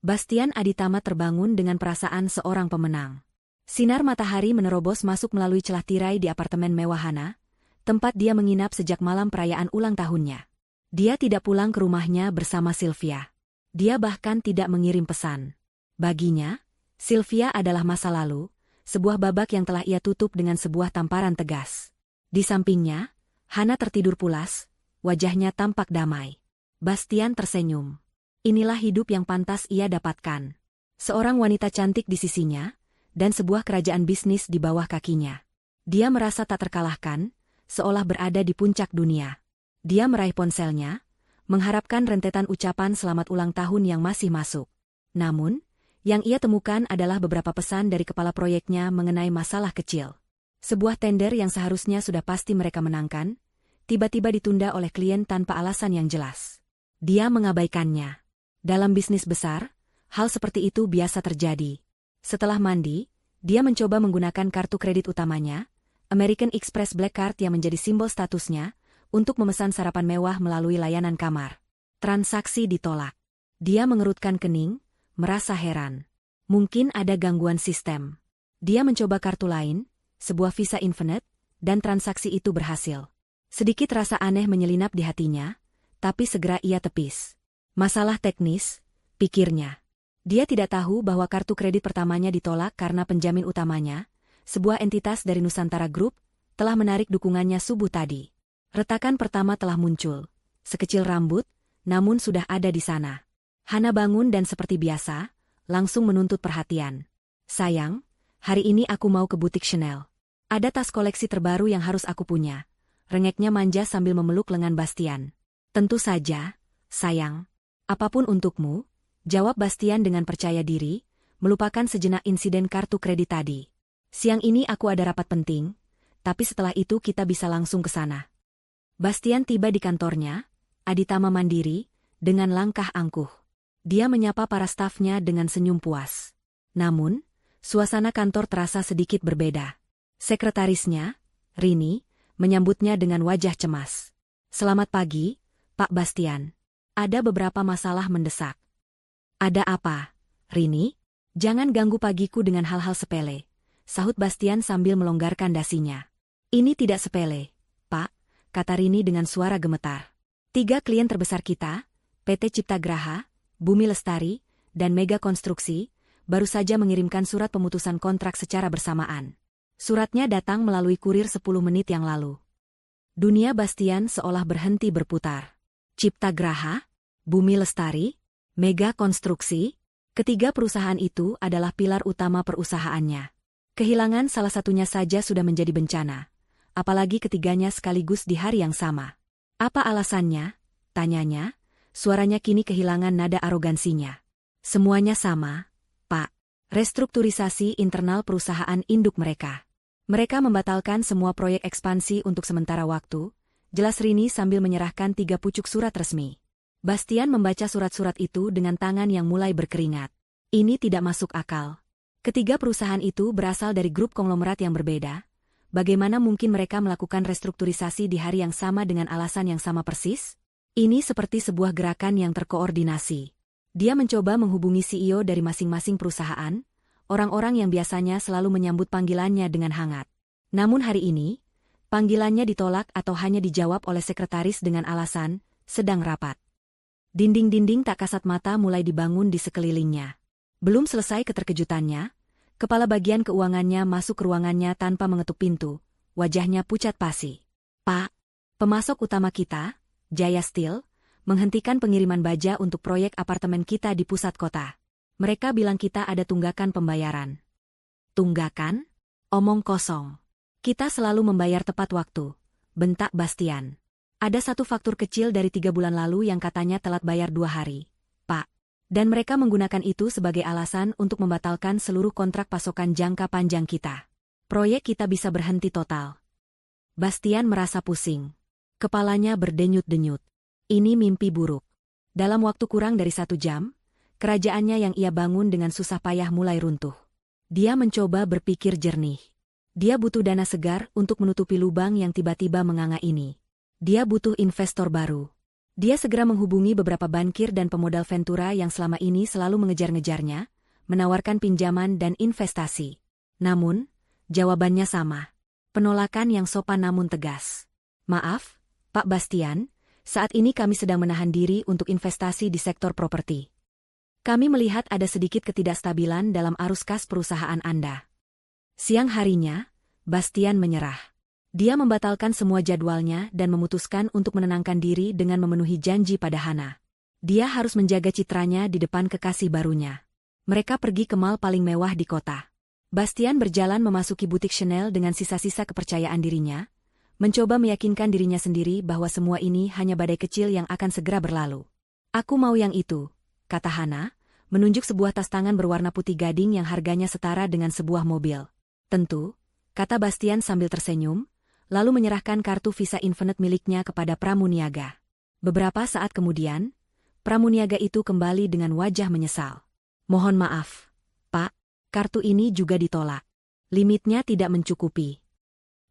Bastian Aditama terbangun dengan perasaan seorang pemenang. Sinar matahari menerobos masuk melalui celah tirai di apartemen mewah Hana, tempat dia menginap sejak malam perayaan ulang tahunnya. Dia tidak pulang ke rumahnya bersama Sylvia. Dia bahkan tidak mengirim pesan. Baginya, Sylvia adalah masa lalu, sebuah babak yang telah ia tutup dengan sebuah tamparan tegas. Di sampingnya, Hana tertidur pulas, wajahnya tampak damai. Bastian tersenyum. Inilah hidup yang pantas ia dapatkan. Seorang wanita cantik di sisinya, dan sebuah kerajaan bisnis di bawah kakinya. Dia merasa tak terkalahkan, seolah berada di puncak dunia. Dia meraih ponselnya, mengharapkan rentetan ucapan selamat ulang tahun yang masih masuk. Namun, yang ia temukan adalah beberapa pesan dari kepala proyeknya mengenai masalah kecil. Sebuah tender yang seharusnya sudah pasti mereka menangkan, tiba-tiba ditunda oleh klien tanpa alasan yang jelas. Dia mengabaikannya. Dalam bisnis besar, hal seperti itu biasa terjadi. Setelah mandi, dia mencoba menggunakan kartu kredit utamanya, American Express Black Card yang menjadi simbol statusnya, untuk memesan sarapan mewah melalui layanan kamar. Transaksi ditolak. Dia mengerutkan kening, merasa heran. Mungkin ada gangguan sistem. Dia mencoba kartu lain, sebuah Visa Infinite, dan transaksi itu berhasil. Sedikit rasa aneh menyelinap di hatinya, tapi segera ia tepis. Masalah teknis, pikirnya. Dia tidak tahu bahwa kartu kredit pertamanya ditolak karena penjamin utamanya, sebuah entitas dari Nusantara Group, telah menarik dukungannya subuh tadi. Retakan pertama telah muncul, sekecil rambut, namun sudah ada di sana. Hana bangun dan seperti biasa, langsung menuntut perhatian. Sayang, hari ini aku mau ke butik Chanel. Ada tas koleksi terbaru yang harus aku punya. Rengeknya manja sambil memeluk lengan Bastian. Tentu saja, sayang. Apapun untukmu, jawab Bastian dengan percaya diri, melupakan sejenak insiden kartu kredit tadi. Siang ini aku ada rapat penting, tapi setelah itu kita bisa langsung ke sana. Bastian tiba di kantornya, Aditama Mandiri, dengan langkah angkuh. Dia menyapa para stafnya dengan senyum puas. Namun, suasana kantor terasa sedikit berbeda. Sekretarisnya, Rini, menyambutnya dengan wajah cemas. Selamat pagi, Pak Bastian. Ada beberapa masalah mendesak. Ada apa, Rini? Jangan ganggu pagiku dengan hal-hal sepele, sahut Bastian sambil melonggarkan dasinya. Ini tidak sepele, Pak, kata Rini dengan suara gemetar. 3 klien terbesar kita, PT Cipta Graha, Bumi Lestari, dan Mega Konstruksi, baru saja mengirimkan surat pemutusan kontrak secara bersamaan. Suratnya datang melalui kurir 10 menit yang lalu. Dunia Bastian seolah berhenti berputar. Cipta Graha, Bumi Lestari, Mega Konstruksi, ketiga perusahaan itu adalah pilar utama perusahaannya. Kehilangan salah satunya saja sudah menjadi bencana. Apalagi ketiganya sekaligus di hari yang sama. Apa alasannya? Tanyanya, suaranya kini kehilangan nada arogansinya. Semuanya sama, Pak. Restrukturisasi internal perusahaan induk mereka. Mereka membatalkan semua proyek ekspansi untuk sementara waktu, jelas Rini sambil menyerahkan 3 pucuk surat resmi. Bastian membaca surat-surat itu dengan tangan yang mulai berkeringat. Ini tidak masuk akal. Ketiga perusahaan itu berasal dari grup konglomerat yang berbeda. Bagaimana mungkin mereka melakukan restrukturisasi di hari yang sama dengan alasan yang sama persis? Ini seperti sebuah gerakan yang terkoordinasi. Dia mencoba menghubungi CEO dari masing-masing perusahaan, orang-orang yang biasanya selalu menyambut panggilannya dengan hangat. Namun hari ini, panggilannya ditolak atau hanya dijawab oleh sekretaris dengan alasan, sedang rapat. Dinding-dinding tak kasat mata mulai dibangun di sekelilingnya. Belum selesai keterkejutannya, kepala bagian keuangannya masuk ke ruangannya tanpa mengetuk pintu, wajahnya pucat pasi. Pak, pemasok utama kita, Jaya Steel, menghentikan pengiriman baja untuk proyek apartemen kita di pusat kota. Mereka bilang kita ada tunggakan pembayaran. Tunggakan? Omong kosong. Kita selalu membayar tepat waktu, bentak Bastian. Ada satu faktur kecil dari 3 bulan lalu yang katanya telat bayar 2 hari, Pak. Dan mereka menggunakan itu sebagai alasan untuk membatalkan seluruh kontrak pasokan jangka panjang kita. Proyek kita bisa berhenti total. Bastian merasa pusing. Kepalanya berdenyut-denyut. Ini mimpi buruk. Dalam waktu kurang dari 1 jam, kerajaannya yang ia bangun dengan susah payah mulai runtuh. Dia mencoba berpikir jernih. Dia butuh dana segar untuk menutupi lubang yang tiba-tiba menganga ini. Dia butuh investor baru. Dia segera menghubungi beberapa bankir dan pemodal Ventura yang selama ini selalu mengejar-ngejarnya, menawarkan pinjaman dan investasi. Namun, jawabannya sama. Penolakan yang sopan namun tegas. Maaf, Pak Bastian, saat ini kami sedang menahan diri untuk investasi di sektor properti. Kami melihat ada sedikit ketidakstabilan dalam arus kas perusahaan Anda. Siang harinya, Bastian menyerah. Dia membatalkan semua jadwalnya dan memutuskan untuk menenangkan diri dengan memenuhi janji pada Hana. Dia harus menjaga citranya di depan kekasih barunya. Mereka pergi ke mall paling mewah di kota. Bastian berjalan memasuki butik Chanel dengan sisa-sisa kepercayaan dirinya, mencoba meyakinkan dirinya sendiri bahwa semua ini hanya badai kecil yang akan segera berlalu. Aku mau yang itu, kata Hana, menunjuk sebuah tas tangan berwarna putih gading yang harganya setara dengan sebuah mobil. Tentu, kata Bastian sambil tersenyum, lalu menyerahkan kartu Visa Infinite miliknya kepada Pramuniaga. Beberapa saat kemudian, Pramuniaga itu kembali dengan wajah menyesal. Mohon maaf, Pak, kartu ini juga ditolak. Limitnya tidak mencukupi.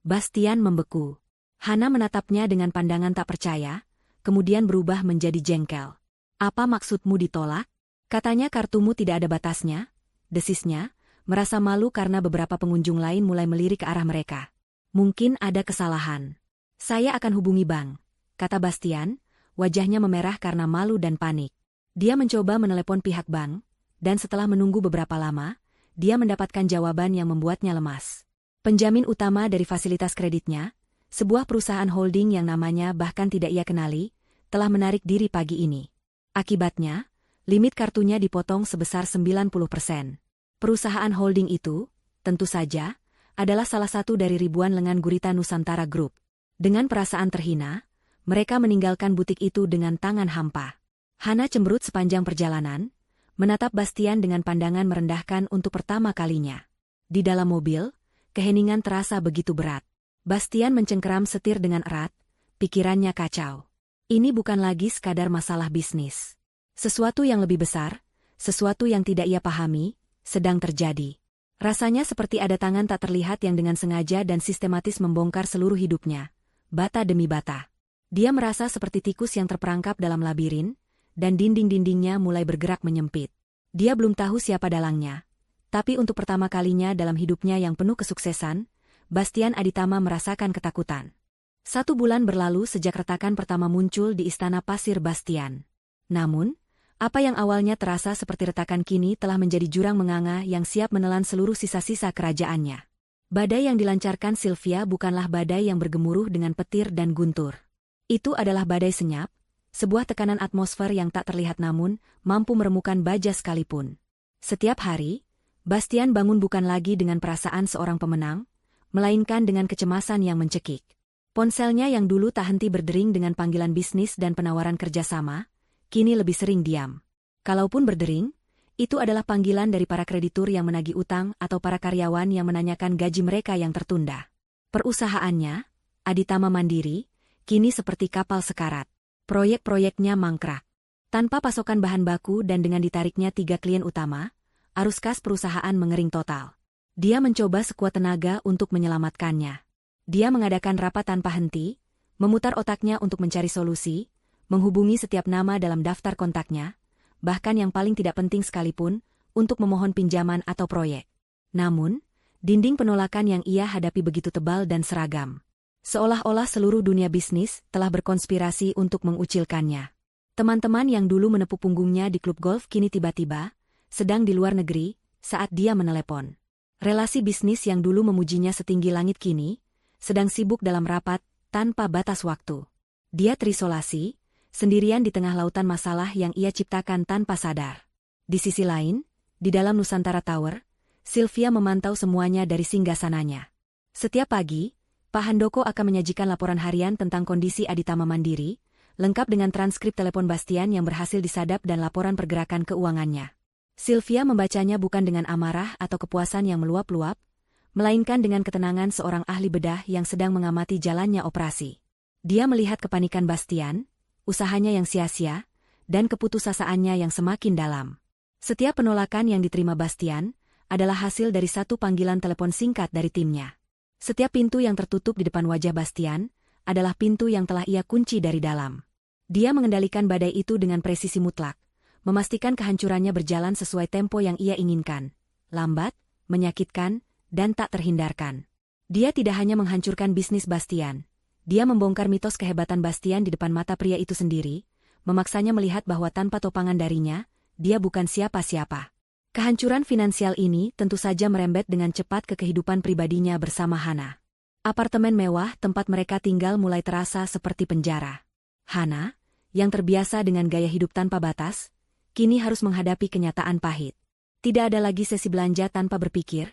Bastian membeku. Hana menatapnya dengan pandangan tak percaya, kemudian berubah menjadi jengkel. Apa maksudmu ditolak? Katanya kartumu tidak ada batasnya, desisnya, merasa malu karena beberapa pengunjung lain mulai melirik ke arah mereka. Mungkin ada kesalahan. Saya akan hubungi bank, kata Bastian, wajahnya memerah karena malu dan panik. Dia mencoba menelepon pihak bank, dan setelah menunggu beberapa lama, dia mendapatkan jawaban yang membuatnya lemas. Penjamin utama dari fasilitas kreditnya, sebuah perusahaan holding yang namanya bahkan tidak ia kenali, telah menarik diri pagi ini. Akibatnya, limit kartunya dipotong sebesar 90%. Perusahaan holding itu, tentu saja, adalah salah satu dari ribuan lengan gurita Nusantara Group. Dengan perasaan terhina, mereka meninggalkan butik itu dengan tangan hampa. Hana cemberut sepanjang perjalanan, menatap Bastian dengan pandangan merendahkan untuk pertama kalinya. Di dalam mobil, keheningan terasa begitu berat. Bastian mencengkeram setir dengan erat, pikirannya kacau. Ini bukan lagi sekadar masalah bisnis. Sesuatu yang lebih besar, sesuatu yang tidak ia pahami, sedang terjadi. Rasanya seperti ada tangan tak terlihat yang dengan sengaja dan sistematis membongkar seluruh hidupnya, bata demi bata. Dia merasa seperti tikus yang terperangkap dalam labirin, dan dinding-dindingnya mulai bergerak menyempit. Dia belum tahu siapa dalangnya, tapi untuk pertama kalinya dalam hidupnya yang penuh kesuksesan, Bastian Aditama merasakan ketakutan. 1 bulan berlalu sejak retakan pertama muncul di Istana Pasir Bastian. Namun, apa yang awalnya terasa seperti retakan kini telah menjadi jurang menganga yang siap menelan seluruh sisa-sisa kerajaannya. Badai yang dilancarkan Sylvia bukanlah badai yang bergemuruh dengan petir dan guntur. Itu adalah badai senyap, sebuah tekanan atmosfer yang tak terlihat namun mampu meremukkan baja sekalipun. Setiap hari, Bastian bangun bukan lagi dengan perasaan seorang pemenang, melainkan dengan kecemasan yang mencekik. Ponselnya yang dulu tak henti berdering dengan panggilan bisnis dan penawaran kerjasama, kini lebih sering diam. Kalaupun berdering, itu adalah panggilan dari para kreditur yang menagih utang atau para karyawan yang menanyakan gaji mereka yang tertunda. Perusahaannya, Aditama Mandiri, kini seperti kapal sekarat. Proyek-proyeknya mangkrak. Tanpa pasokan bahan baku dan dengan ditariknya 3 klien utama, arus kas perusahaan mengering total. Dia mencoba sekuat tenaga untuk menyelamatkannya. Dia mengadakan rapat tanpa henti, memutar otaknya untuk mencari solusi, menghubungi setiap nama dalam daftar kontaknya, bahkan yang paling tidak penting sekalipun, untuk memohon pinjaman atau proyek. Namun, dinding penolakan yang ia hadapi begitu tebal dan seragam. Seolah-olah seluruh dunia bisnis telah berkonspirasi untuk mengucilkannya. Teman-teman yang dulu menepuk punggungnya di klub golf kini tiba-tiba sedang di luar negeri saat dia menelepon. Relasi bisnis yang dulu memujinya setinggi langit kini sedang sibuk dalam rapat tanpa batas waktu. Dia terisolasi, sendirian di tengah lautan masalah yang ia ciptakan tanpa sadar. Di sisi lain, di dalam Nusantara Tower, Sylvia memantau semuanya dari singgasananya. Setiap pagi, Pak Handoko akan menyajikan laporan harian tentang kondisi Aditama Mandiri, lengkap dengan transkrip telepon Bastian yang berhasil disadap dan laporan pergerakan keuangannya. Sylvia membacanya bukan dengan amarah atau kepuasan yang meluap-luap, melainkan dengan ketenangan seorang ahli bedah yang sedang mengamati jalannya operasi. Dia melihat kepanikan Bastian, usahanya yang sia-sia, dan keputusasaannya yang semakin dalam. Setiap penolakan yang diterima Bastian adalah hasil dari satu panggilan telepon singkat dari timnya. Setiap pintu yang tertutup di depan wajah Bastian adalah pintu yang telah ia kunci dari dalam. Dia mengendalikan badai itu dengan presisi mutlak, memastikan kehancurannya berjalan sesuai tempo yang ia inginkan, lambat, menyakitkan, dan tak terhindarkan. Dia tidak hanya menghancurkan bisnis Bastian, dia membongkar mitos kehebatan Bastian di depan mata pria itu sendiri, memaksanya melihat bahwa tanpa topangan darinya, dia bukan siapa-siapa. Kehancuran finansial ini tentu saja merembet dengan cepat ke kehidupan pribadinya bersama Hana. Apartemen mewah tempat mereka tinggal mulai terasa seperti penjara. Hana, yang terbiasa dengan gaya hidup tanpa batas, kini harus menghadapi kenyataan pahit. Tidak ada lagi sesi belanja tanpa berpikir,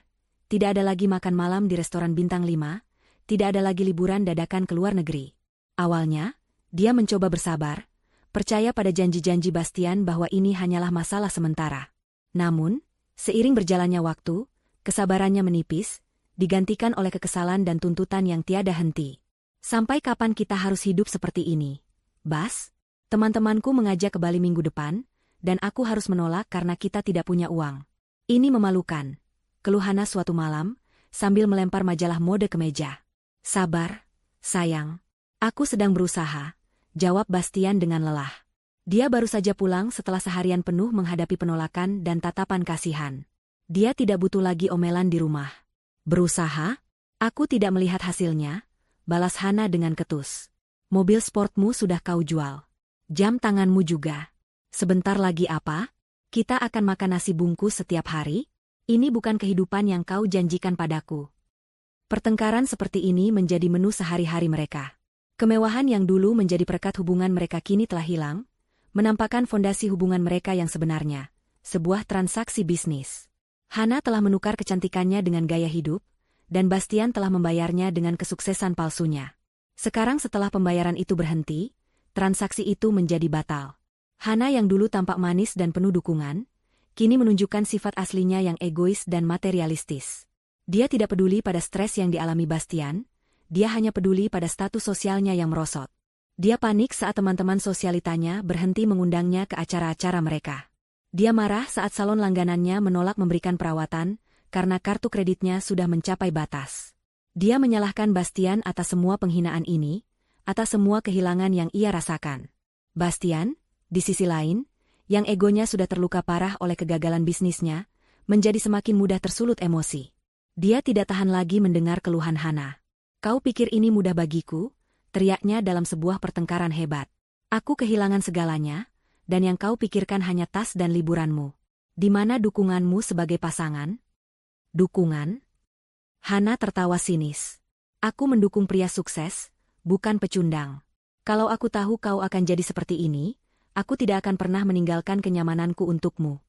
tidak ada lagi makan malam di restoran bintang 5, tidak ada lagi liburan dadakan ke luar negeri. Awalnya, dia mencoba bersabar, percaya pada janji-janji Bastian bahwa ini hanyalah masalah sementara. Namun, seiring berjalannya waktu, kesabarannya menipis, digantikan oleh kekesalan dan tuntutan yang tiada henti. Sampai kapan kita harus hidup seperti ini? Bas, teman-temanku mengajak ke Bali minggu depan, dan aku harus menolak karena kita tidak punya uang. Ini memalukan, keluh Hana suatu malam, sambil melempar majalah mode ke meja. Sabar, sayang. Aku sedang berusaha, jawab Bastian dengan lelah. Dia baru saja pulang setelah seharian penuh menghadapi penolakan dan tatapan kasihan. Dia tidak butuh lagi omelan di rumah. Berusaha? Aku tidak melihat hasilnya, balas Hana dengan ketus. Mobil sportmu sudah kau jual. Jam tanganmu juga. Sebentar lagi apa? Kita akan makan nasi bungkus setiap hari? Ini bukan kehidupan yang kau janjikan padaku. Pertengkaran seperti ini menjadi menu sehari-hari mereka. Kemewahan yang dulu menjadi perekat hubungan mereka kini telah hilang, menampakkan fondasi hubungan mereka yang sebenarnya, sebuah transaksi bisnis. Hana telah menukar kecantikannya dengan gaya hidup, dan Bastian telah membayarnya dengan kesuksesan palsunya. Sekarang setelah pembayaran itu berhenti, transaksi itu menjadi batal. Hana yang dulu tampak manis dan penuh dukungan, kini menunjukkan sifat aslinya yang egois dan materialistis. Dia tidak peduli pada stres yang dialami Bastian, dia hanya peduli pada status sosialnya yang merosot. Dia panik saat teman-teman sosialitanya berhenti mengundangnya ke acara-acara mereka. Dia marah saat salon langganannya menolak memberikan perawatan, karena kartu kreditnya sudah mencapai batas. Dia menyalahkan Bastian atas semua penghinaan ini, atas semua kehilangan yang ia rasakan. Bastian, di sisi lain, yang egonya sudah terluka parah oleh kegagalan bisnisnya, menjadi semakin mudah tersulut emosi. Dia tidak tahan lagi mendengar keluhan Hana. "Kau pikir ini mudah bagiku?" teriaknya dalam sebuah pertengkaran hebat. "Aku kehilangan segalanya, dan yang kau pikirkan hanya tas dan liburanmu. Di mana dukunganmu sebagai pasangan?" "Dukungan?" Hana tertawa sinis. "Aku mendukung pria sukses, bukan pecundang. Kalau aku tahu kau akan jadi seperti ini, aku tidak akan pernah meninggalkan kenyamananku untukmu."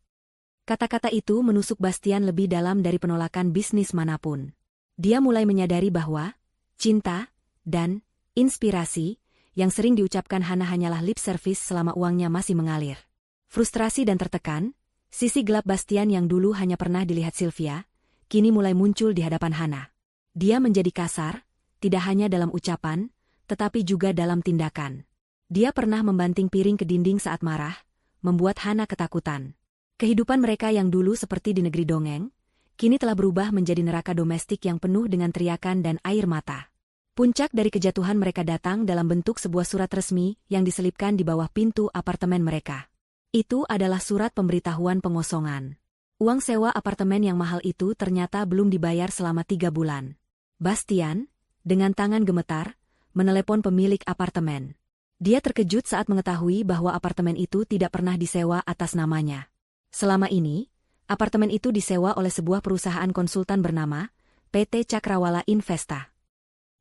Kata-kata itu menusuk Bastian lebih dalam dari penolakan bisnis manapun. Dia mulai menyadari bahwa cinta dan inspirasi yang sering diucapkan Hana hanyalah lip service selama uangnya masih mengalir. Frustrasi dan tertekan, sisi gelap Bastian yang dulu hanya pernah dilihat Sylvia, kini mulai muncul di hadapan Hana. Dia menjadi kasar, tidak hanya dalam ucapan, tetapi juga dalam tindakan. Dia pernah membanting piring ke dinding saat marah, membuat Hana ketakutan. Kehidupan mereka yang dulu seperti di negeri dongeng, kini telah berubah menjadi neraka domestik yang penuh dengan teriakan dan air mata. Puncak dari kejatuhan mereka datang dalam bentuk sebuah surat resmi yang diselipkan di bawah pintu apartemen mereka. Itu adalah surat pemberitahuan pengosongan. Uang sewa apartemen yang mahal itu ternyata belum dibayar selama 3 bulan. Bastian, dengan tangan gemetar, menelepon pemilik apartemen. Dia terkejut saat mengetahui bahwa apartemen itu tidak pernah disewa atas namanya. Selama ini, apartemen itu disewa oleh sebuah perusahaan konsultan bernama PT Cakrawala Investa.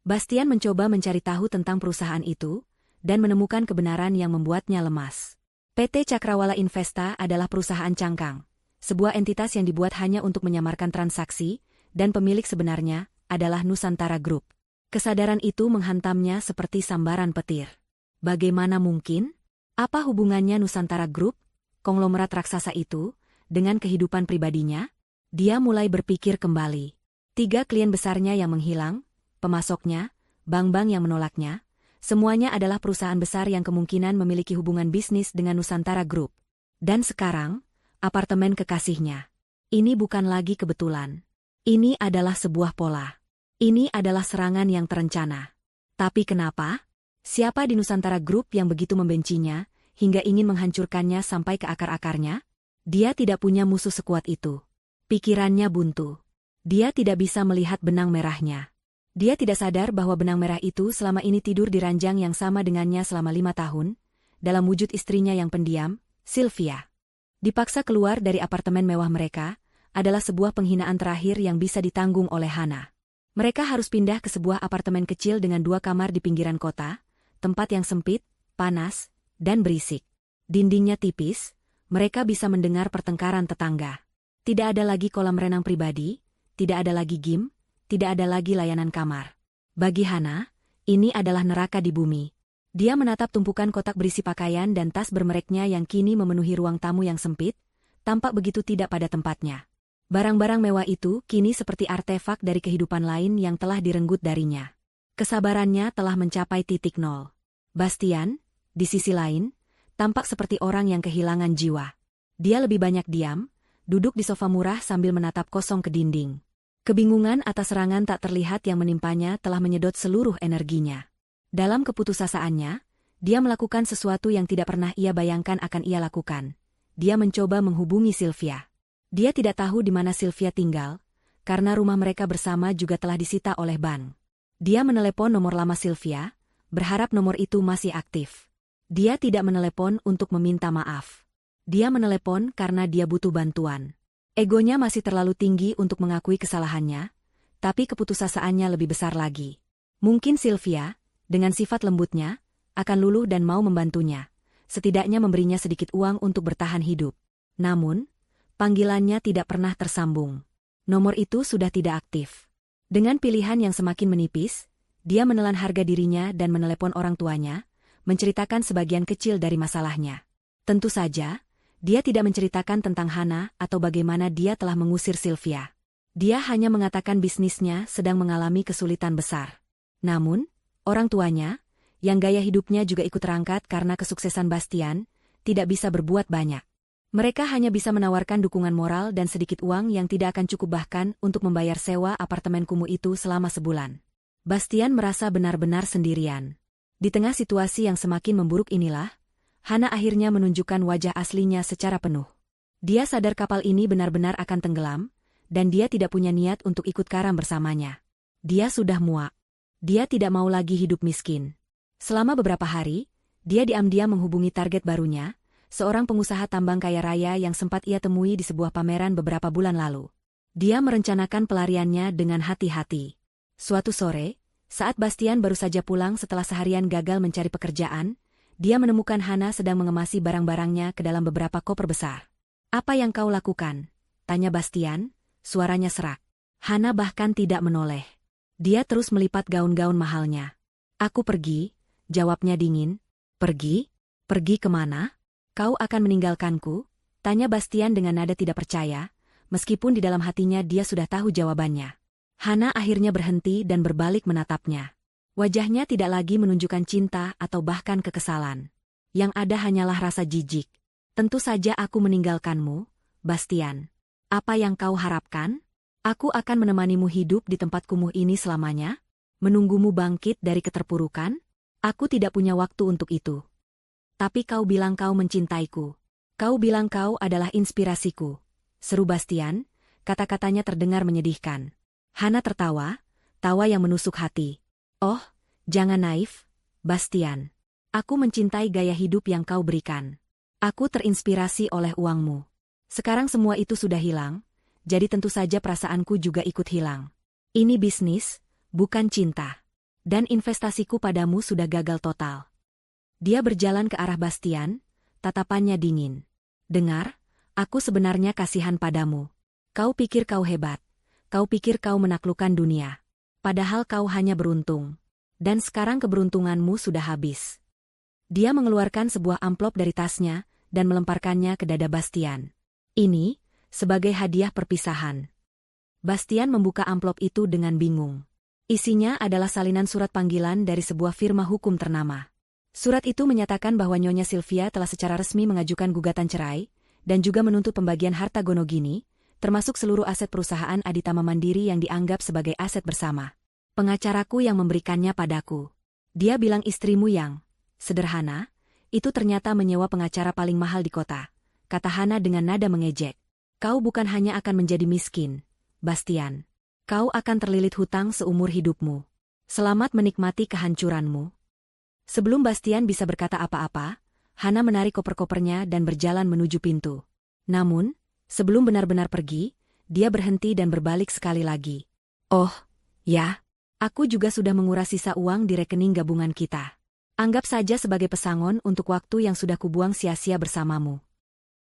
Bastian mencoba mencari tahu tentang perusahaan itu, dan menemukan kebenaran yang membuatnya lemas. PT Cakrawala Investa adalah perusahaan cangkang, sebuah entitas yang dibuat hanya untuk menyamarkan transaksi, dan pemilik sebenarnya adalah Nusantara Group. Kesadaran itu menghantamnya seperti sambaran petir. Bagaimana mungkin? Apa hubungannya Nusantara Group, konglomerat raksasa itu, dengan kehidupan pribadinya? Dia mulai berpikir kembali. 3 klien besarnya yang menghilang, pemasoknya, bank-bank yang menolaknya, semuanya adalah perusahaan besar yang kemungkinan memiliki hubungan bisnis dengan Nusantara Group. Dan sekarang, apartemen kekasihnya. Ini bukan lagi kebetulan. Ini adalah sebuah pola. Ini adalah serangan yang terencana. Tapi kenapa? Siapa di Nusantara Group yang begitu membencinya, hingga ingin menghancurkannya sampai ke akar-akarnya? Dia tidak punya musuh sekuat itu. Pikirannya buntu. Dia tidak bisa melihat benang merahnya. Dia tidak sadar bahwa benang merah itu selama ini tidur di ranjang yang sama dengannya selama 5 tahun, dalam wujud istrinya yang pendiam, Sylvia. Dipaksa keluar dari apartemen mewah mereka, adalah sebuah penghinaan terakhir yang bisa ditanggung oleh Hana. Mereka harus pindah ke sebuah apartemen kecil dengan 2 kamar di pinggiran kota, tempat yang sempit, panas, dan berisik. Dindingnya tipis, mereka bisa mendengar pertengkaran tetangga. Tidak ada lagi kolam renang pribadi, tidak ada lagi gym, tidak ada lagi layanan kamar. Bagi Hana, ini adalah neraka di bumi. Dia menatap tumpukan kotak berisi pakaian dan tas bermereknya yang kini memenuhi ruang tamu yang sempit, tampak begitu tidak pada tempatnya. Barang-barang mewah itu kini seperti artefak dari kehidupan lain yang telah direnggut darinya. Kesabarannya telah mencapai titik nol. Bastian, di sisi lain, tampak seperti orang yang kehilangan jiwa. Dia lebih banyak diam, duduk di sofa murah sambil menatap kosong ke dinding. Kebingungan atas serangan tak terlihat yang menimpanya telah menyedot seluruh energinya. Dalam keputusasaannya, dia melakukan sesuatu yang tidak pernah ia bayangkan akan ia lakukan. Dia mencoba menghubungi Sylvia. Dia tidak tahu di mana Sylvia tinggal, karena rumah mereka bersama juga telah disita oleh bank. Dia menelepon nomor lama Sylvia, berharap nomor itu masih aktif. Dia tidak menelepon untuk meminta maaf. Dia menelepon karena dia butuh bantuan. Egonya masih terlalu tinggi untuk mengakui kesalahannya, tapi keputusasiannya lebih besar lagi. Mungkin Sylvia, dengan sifat lembutnya, akan luluh dan mau membantunya, setidaknya memberinya sedikit uang untuk bertahan hidup. Namun, panggilannya tidak pernah tersambung. Nomor itu sudah tidak aktif. Dengan pilihan yang semakin menipis, dia menelan harga dirinya dan menelepon orang tuanya, menceritakan sebagian kecil dari masalahnya. Tentu saja, dia tidak menceritakan tentang Hana atau bagaimana dia telah mengusir Sylvia. Dia hanya mengatakan bisnisnya sedang mengalami kesulitan besar. Namun, orang tuanya, yang gaya hidupnya juga ikut terangkat karena kesuksesan Bastian, tidak bisa berbuat banyak. Mereka hanya bisa menawarkan dukungan moral dan sedikit uang yang tidak akan cukup bahkan untuk membayar sewa apartemen kumuh itu selama sebulan. Bastian merasa benar-benar sendirian. Di tengah situasi yang semakin memburuk inilah, Hana akhirnya menunjukkan wajah aslinya secara penuh. Dia sadar kapal ini benar-benar akan tenggelam, dan dia tidak punya niat untuk ikut karam bersamanya. Dia sudah muak. Dia tidak mau lagi hidup miskin. Selama beberapa hari, dia diam-diam menghubungi target barunya, seorang pengusaha tambang kaya raya yang sempat ia temui di sebuah pameran beberapa bulan lalu. Dia merencanakan pelariannya dengan hati-hati. Suatu sore, saat Bastian baru saja pulang setelah seharian gagal mencari pekerjaan, dia menemukan Hana sedang mengemasi barang-barangnya ke dalam beberapa koper besar. "Apa yang kau lakukan?" tanya Bastian, suaranya serak. Hana bahkan tidak menoleh. Dia terus melipat gaun-gaun mahalnya. "Aku pergi," jawabnya dingin. "Pergi? Pergi kemana? Kau akan meninggalkanku?" tanya Bastian dengan nada tidak percaya, meskipun di dalam hatinya dia sudah tahu jawabannya. Hana akhirnya berhenti dan berbalik menatapnya. Wajahnya tidak lagi menunjukkan cinta atau bahkan kekesalan. Yang ada hanyalah rasa jijik. "Tentu saja aku meninggalkanmu, Bastian. Apa yang kau harapkan? Aku akan menemanimu hidup di tempat kumuh ini selamanya? Menunggumu bangkit dari keterpurukan? Aku tidak punya waktu untuk itu." "Tapi kau bilang kau mencintaiku. Kau bilang kau adalah inspirasiku," seru Bastian, kata-katanya terdengar menyedihkan. Hana tertawa, tawa yang menusuk hati. "Oh, jangan naif, Bastian. Aku mencintai gaya hidup yang kau berikan. Aku terinspirasi oleh uangmu. Sekarang semua itu sudah hilang, jadi tentu saja perasaanku juga ikut hilang. Ini bisnis, bukan cinta. Dan investasiku padamu sudah gagal total." Dia berjalan ke arah Bastian, tatapannya dingin. "Dengar, aku sebenarnya kasihan padamu. Kau pikir kau hebat. Kau pikir kau menaklukkan dunia. Padahal kau hanya beruntung. Dan sekarang keberuntunganmu sudah habis." Dia mengeluarkan sebuah amplop dari tasnya dan melemparkannya ke dada Bastian. "Ini, sebagai hadiah perpisahan." Bastian membuka amplop itu dengan bingung. Isinya adalah salinan surat panggilan dari sebuah firma hukum ternama. Surat itu menyatakan bahwa Nyonya Sylvia telah secara resmi mengajukan gugatan cerai, dan juga menuntut pembagian harta Gonogini, termasuk seluruh aset perusahaan Aditama Mandiri yang dianggap sebagai aset bersama. "Pengacaraku yang memberikannya padaku. Dia bilang istrimu yang sederhana, itu ternyata menyewa pengacara paling mahal di kota," kata Hana dengan nada mengejek. "Kau bukan hanya akan menjadi miskin, Bastian. Kau akan terlilit hutang seumur hidupmu. Selamat menikmati kehancuranmu." Sebelum Bastian bisa berkata apa-apa, Hana menarik koper-kopernya dan berjalan menuju pintu. Namun, sebelum benar-benar pergi, dia berhenti dan berbalik sekali lagi. "Oh, ya. Aku juga sudah menguras sisa uang di rekening gabungan kita. Anggap saja sebagai pesangon untuk waktu yang sudah kubuang sia-sia bersamamu."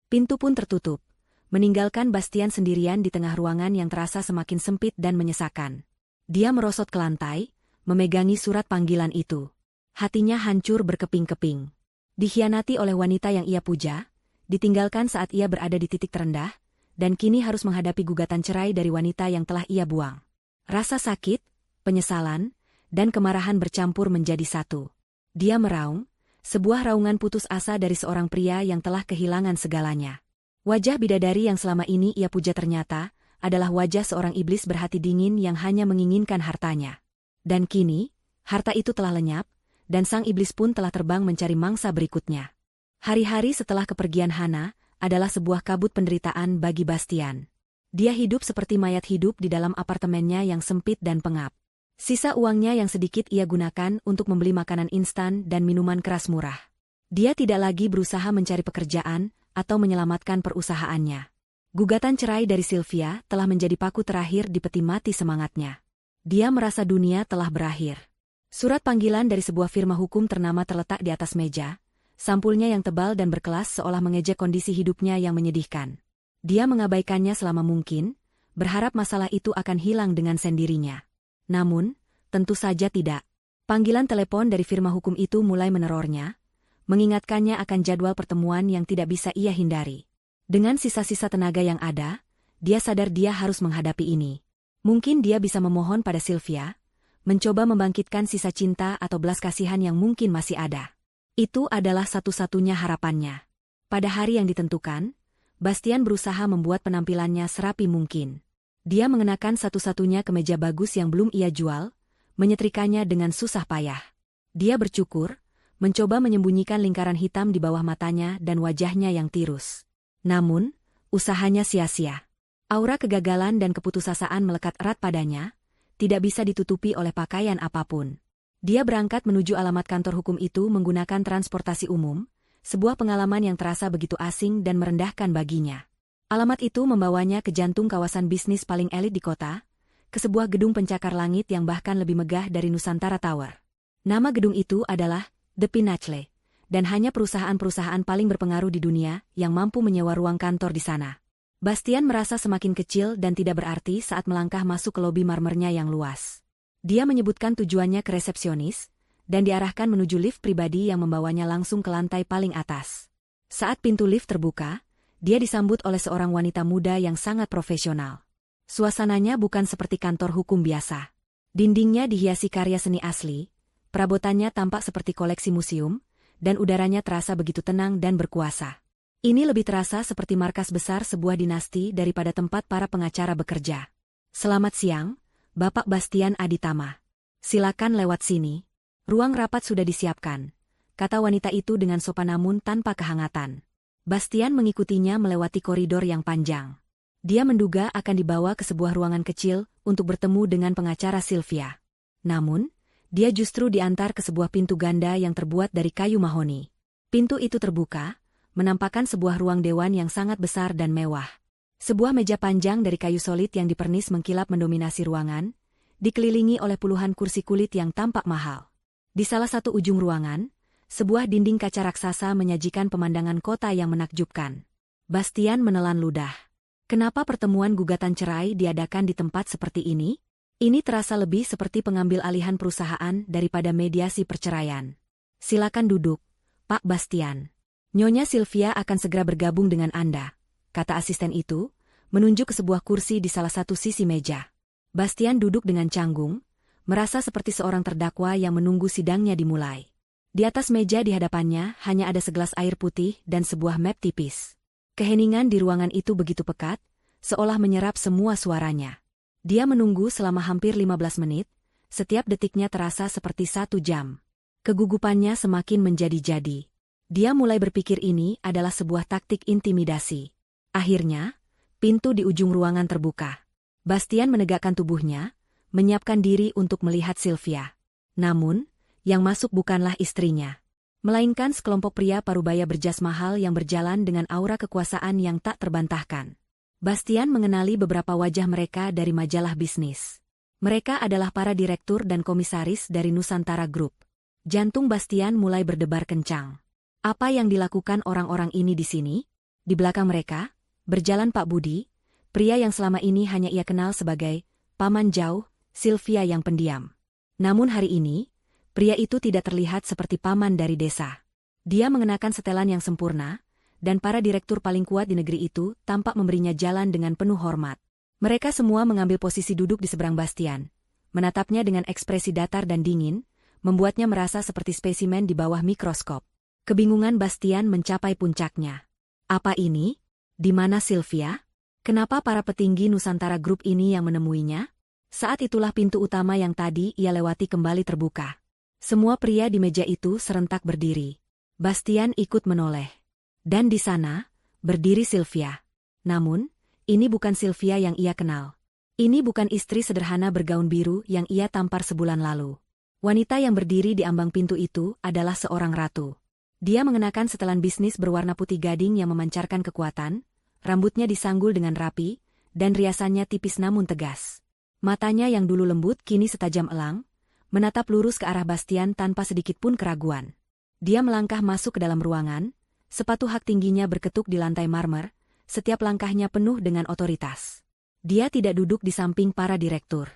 Pintu pun tertutup, meninggalkan Bastian sendirian di tengah ruangan yang terasa semakin sempit dan menyesakan. Dia merosot ke lantai, memegangi surat panggilan itu. Hatinya hancur berkeping-keping. Dikhianati oleh wanita yang ia puja, ditinggalkan saat ia berada di titik terendah, dan kini harus menghadapi gugatan cerai dari wanita yang telah ia buang. Rasa sakit, penyesalan, dan kemarahan bercampur menjadi satu. Dia meraung, sebuah raungan putus asa dari seorang pria yang telah kehilangan segalanya. Wajah bidadari yang selama ini ia puja ternyata adalah wajah seorang iblis berhati dingin yang hanya menginginkan hartanya. Dan kini, harta itu telah lenyap, dan sang iblis pun telah terbang mencari mangsa berikutnya. Hari-hari setelah kepergian Hana, adalah sebuah kabut penderitaan bagi Bastian. Dia hidup seperti mayat hidup di dalam apartemennya yang sempit dan pengap. Sisa uangnya yang sedikit ia gunakan untuk membeli makanan instan dan minuman keras murah. Dia tidak lagi berusaha mencari pekerjaan atau menyelamatkan perusahaannya. Gugatan cerai dari Sylvia telah menjadi paku terakhir di peti mati semangatnya. Dia merasa dunia telah berakhir. Surat panggilan dari sebuah firma hukum ternama terletak di atas meja. Sampulnya yang tebal dan berkelas seolah mengejek kondisi hidupnya yang menyedihkan. Dia mengabaikannya selama mungkin, berharap masalah itu akan hilang dengan sendirinya. Namun, tentu saja tidak. Panggilan telepon dari firma hukum itu mulai menerornya, mengingatkannya akan jadwal pertemuan yang tidak bisa ia hindari. Dengan sisa-sisa tenaga yang ada, dia sadar dia harus menghadapi ini. Mungkin dia bisa memohon pada Sylvia, mencoba membangkitkan sisa cinta atau belas kasihan yang mungkin masih ada. Itu adalah satu-satunya harapannya. Pada hari yang ditentukan, Bastian berusaha membuat penampilannya serapi mungkin. Dia mengenakan satu-satunya kemeja bagus yang belum ia jual, menyetrikanya dengan susah payah. Dia bercukur, mencoba menyembunyikan lingkaran hitam di bawah matanya dan wajahnya yang tirus. Namun, usahanya sia-sia. Aura kegagalan dan keputusasaan melekat erat padanya, tidak bisa ditutupi oleh pakaian apapun. Dia berangkat menuju alamat kantor hukum itu menggunakan transportasi umum, sebuah pengalaman yang terasa begitu asing dan merendahkan baginya. Alamat itu membawanya ke jantung kawasan bisnis paling elit di kota, ke sebuah gedung pencakar langit yang bahkan lebih megah dari Nusantara Tower. Nama gedung itu adalah The Pinnacle, dan hanya perusahaan-perusahaan paling berpengaruh di dunia yang mampu menyewa ruang kantor di sana. Bastian merasa semakin kecil dan tidak berarti saat melangkah masuk ke lobi marmernya yang luas. Dia menyebutkan tujuannya ke resepsionis, dan diarahkan menuju lift pribadi yang membawanya langsung ke lantai paling atas. Saat pintu lift terbuka, dia disambut oleh seorang wanita muda yang sangat profesional. Suasananya bukan seperti kantor hukum biasa. Dindingnya dihiasi karya seni asli, perabotannya tampak seperti koleksi museum, dan udaranya terasa begitu tenang dan berkuasa. Ini lebih terasa seperti markas besar sebuah dinasti daripada tempat para pengacara bekerja. Selamat siang, Bapak Bastian Aditama. Silakan lewat sini. Ruang rapat sudah disiapkan, kata wanita itu dengan sopan namun tanpa kehangatan. Bastian mengikutinya melewati koridor yang panjang. Dia menduga akan dibawa ke sebuah ruangan kecil untuk bertemu dengan pengacara Sylvia. Namun, dia justru diantar ke sebuah pintu ganda yang terbuat dari kayu mahoni. Pintu itu terbuka, menampakkan sebuah ruang dewan yang sangat besar dan mewah. Sebuah meja panjang dari kayu solid yang dipernis mengkilap mendominasi ruangan, dikelilingi oleh puluhan kursi kulit yang tampak mahal. Di salah satu ujung ruangan, sebuah dinding kaca raksasa menyajikan pemandangan kota yang menakjubkan. Bastian menelan ludah. Kenapa pertemuan gugatan cerai diadakan di tempat seperti ini? Ini terasa lebih seperti pengambil alihan perusahaan daripada mediasi perceraian. Silakan duduk, Pak Bastian. Nyonya Sylvia akan segera bergabung dengan Anda, kata asisten itu, menunjuk ke sebuah kursi di salah satu sisi meja. Bastian duduk dengan canggung, merasa seperti seorang terdakwa yang menunggu sidangnya dimulai. Di atas meja di hadapannya hanya ada segelas air putih dan sebuah map tipis. Keheningan di ruangan itu begitu pekat, seolah menyerap semua suaranya. Dia menunggu selama hampir 15 menit, setiap detiknya terasa seperti 1 jam. Kegugupannya semakin menjadi-jadi. Dia mulai berpikir ini adalah sebuah taktik intimidasi. Akhirnya, pintu di ujung ruangan terbuka. Bastian menegakkan tubuhnya, menyiapkan diri untuk melihat Sylvia. Namun, yang masuk bukanlah istrinya, melainkan sekelompok pria parubaya berjas mahal yang berjalan dengan aura kekuasaan yang tak terbantahkan. Bastian mengenali beberapa wajah mereka dari majalah bisnis. Mereka adalah para direktur dan komisaris dari Nusantara Group. Jantung Bastian mulai berdebar kencang. Apa yang dilakukan orang-orang ini di sini? Di belakang mereka, berjalan Pak Budi, pria yang selama ini hanya ia kenal sebagai paman jauh, Sylvia yang pendiam. Namun hari ini, pria itu tidak terlihat seperti paman dari desa. Dia mengenakan setelan yang sempurna, dan para direktur paling kuat di negeri itu tampak memberinya jalan dengan penuh hormat. Mereka semua mengambil posisi duduk di seberang Bastian. Menatapnya dengan ekspresi datar dan dingin, membuatnya merasa seperti spesimen di bawah mikroskop. Kebingungan Bastian mencapai puncaknya. Apa ini? Di mana Sylvia? Kenapa para petinggi Nusantara Group ini yang menemuinya? Saat itulah pintu utama yang tadi ia lewati kembali terbuka. Semua pria di meja itu serentak berdiri. Bastian ikut menoleh. Dan di sana, berdiri Sylvia. Namun, ini bukan Sylvia yang ia kenal. Ini bukan istri sederhana bergaun biru yang ia tampar sebulan lalu. Wanita yang berdiri di ambang pintu itu adalah seorang ratu. Dia mengenakan setelan bisnis berwarna putih gading yang memancarkan kekuatan, rambutnya disanggul dengan rapi, dan riasannya tipis namun tegas. Matanya yang dulu lembut kini setajam elang, menatap lurus ke arah Bastian tanpa sedikit pun keraguan. Dia melangkah masuk ke dalam ruangan, sepatu hak tingginya berketuk di lantai marmer, setiap langkahnya penuh dengan otoritas. Dia tidak duduk di samping para direktur.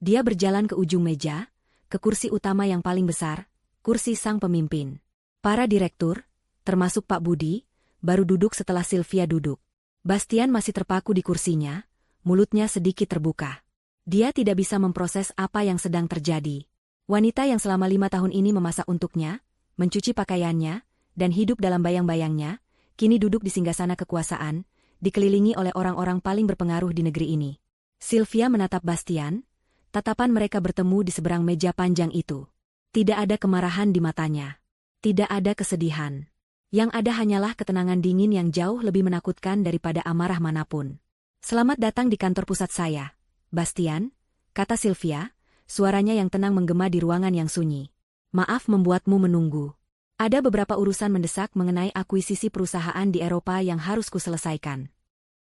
Dia berjalan ke ujung meja, ke kursi utama yang paling besar, kursi sang pemimpin. Para direktur, termasuk Pak Budi, baru duduk setelah Sylvia duduk. Bastian masih terpaku di kursinya, mulutnya sedikit terbuka. Dia tidak bisa memproses apa yang sedang terjadi. Wanita yang selama 5 tahun ini memasak untuknya, mencuci pakaiannya, dan hidup dalam bayang-bayangnya, kini duduk di singgasana kekuasaan, dikelilingi oleh orang-orang paling berpengaruh di negeri ini. Sylvia menatap Bastian, tatapan mereka bertemu di seberang meja panjang itu. Tidak ada kemarahan di matanya. Tidak ada kesedihan. Yang ada hanyalah ketenangan dingin yang jauh lebih menakutkan daripada amarah manapun. "Selamat datang di kantor pusat saya, Bastian," kata Sylvia, suaranya yang tenang menggema di ruangan yang sunyi. "Maaf membuatmu menunggu. Ada beberapa urusan mendesak mengenai akuisisi perusahaan di Eropa yang harus kuselesaikan."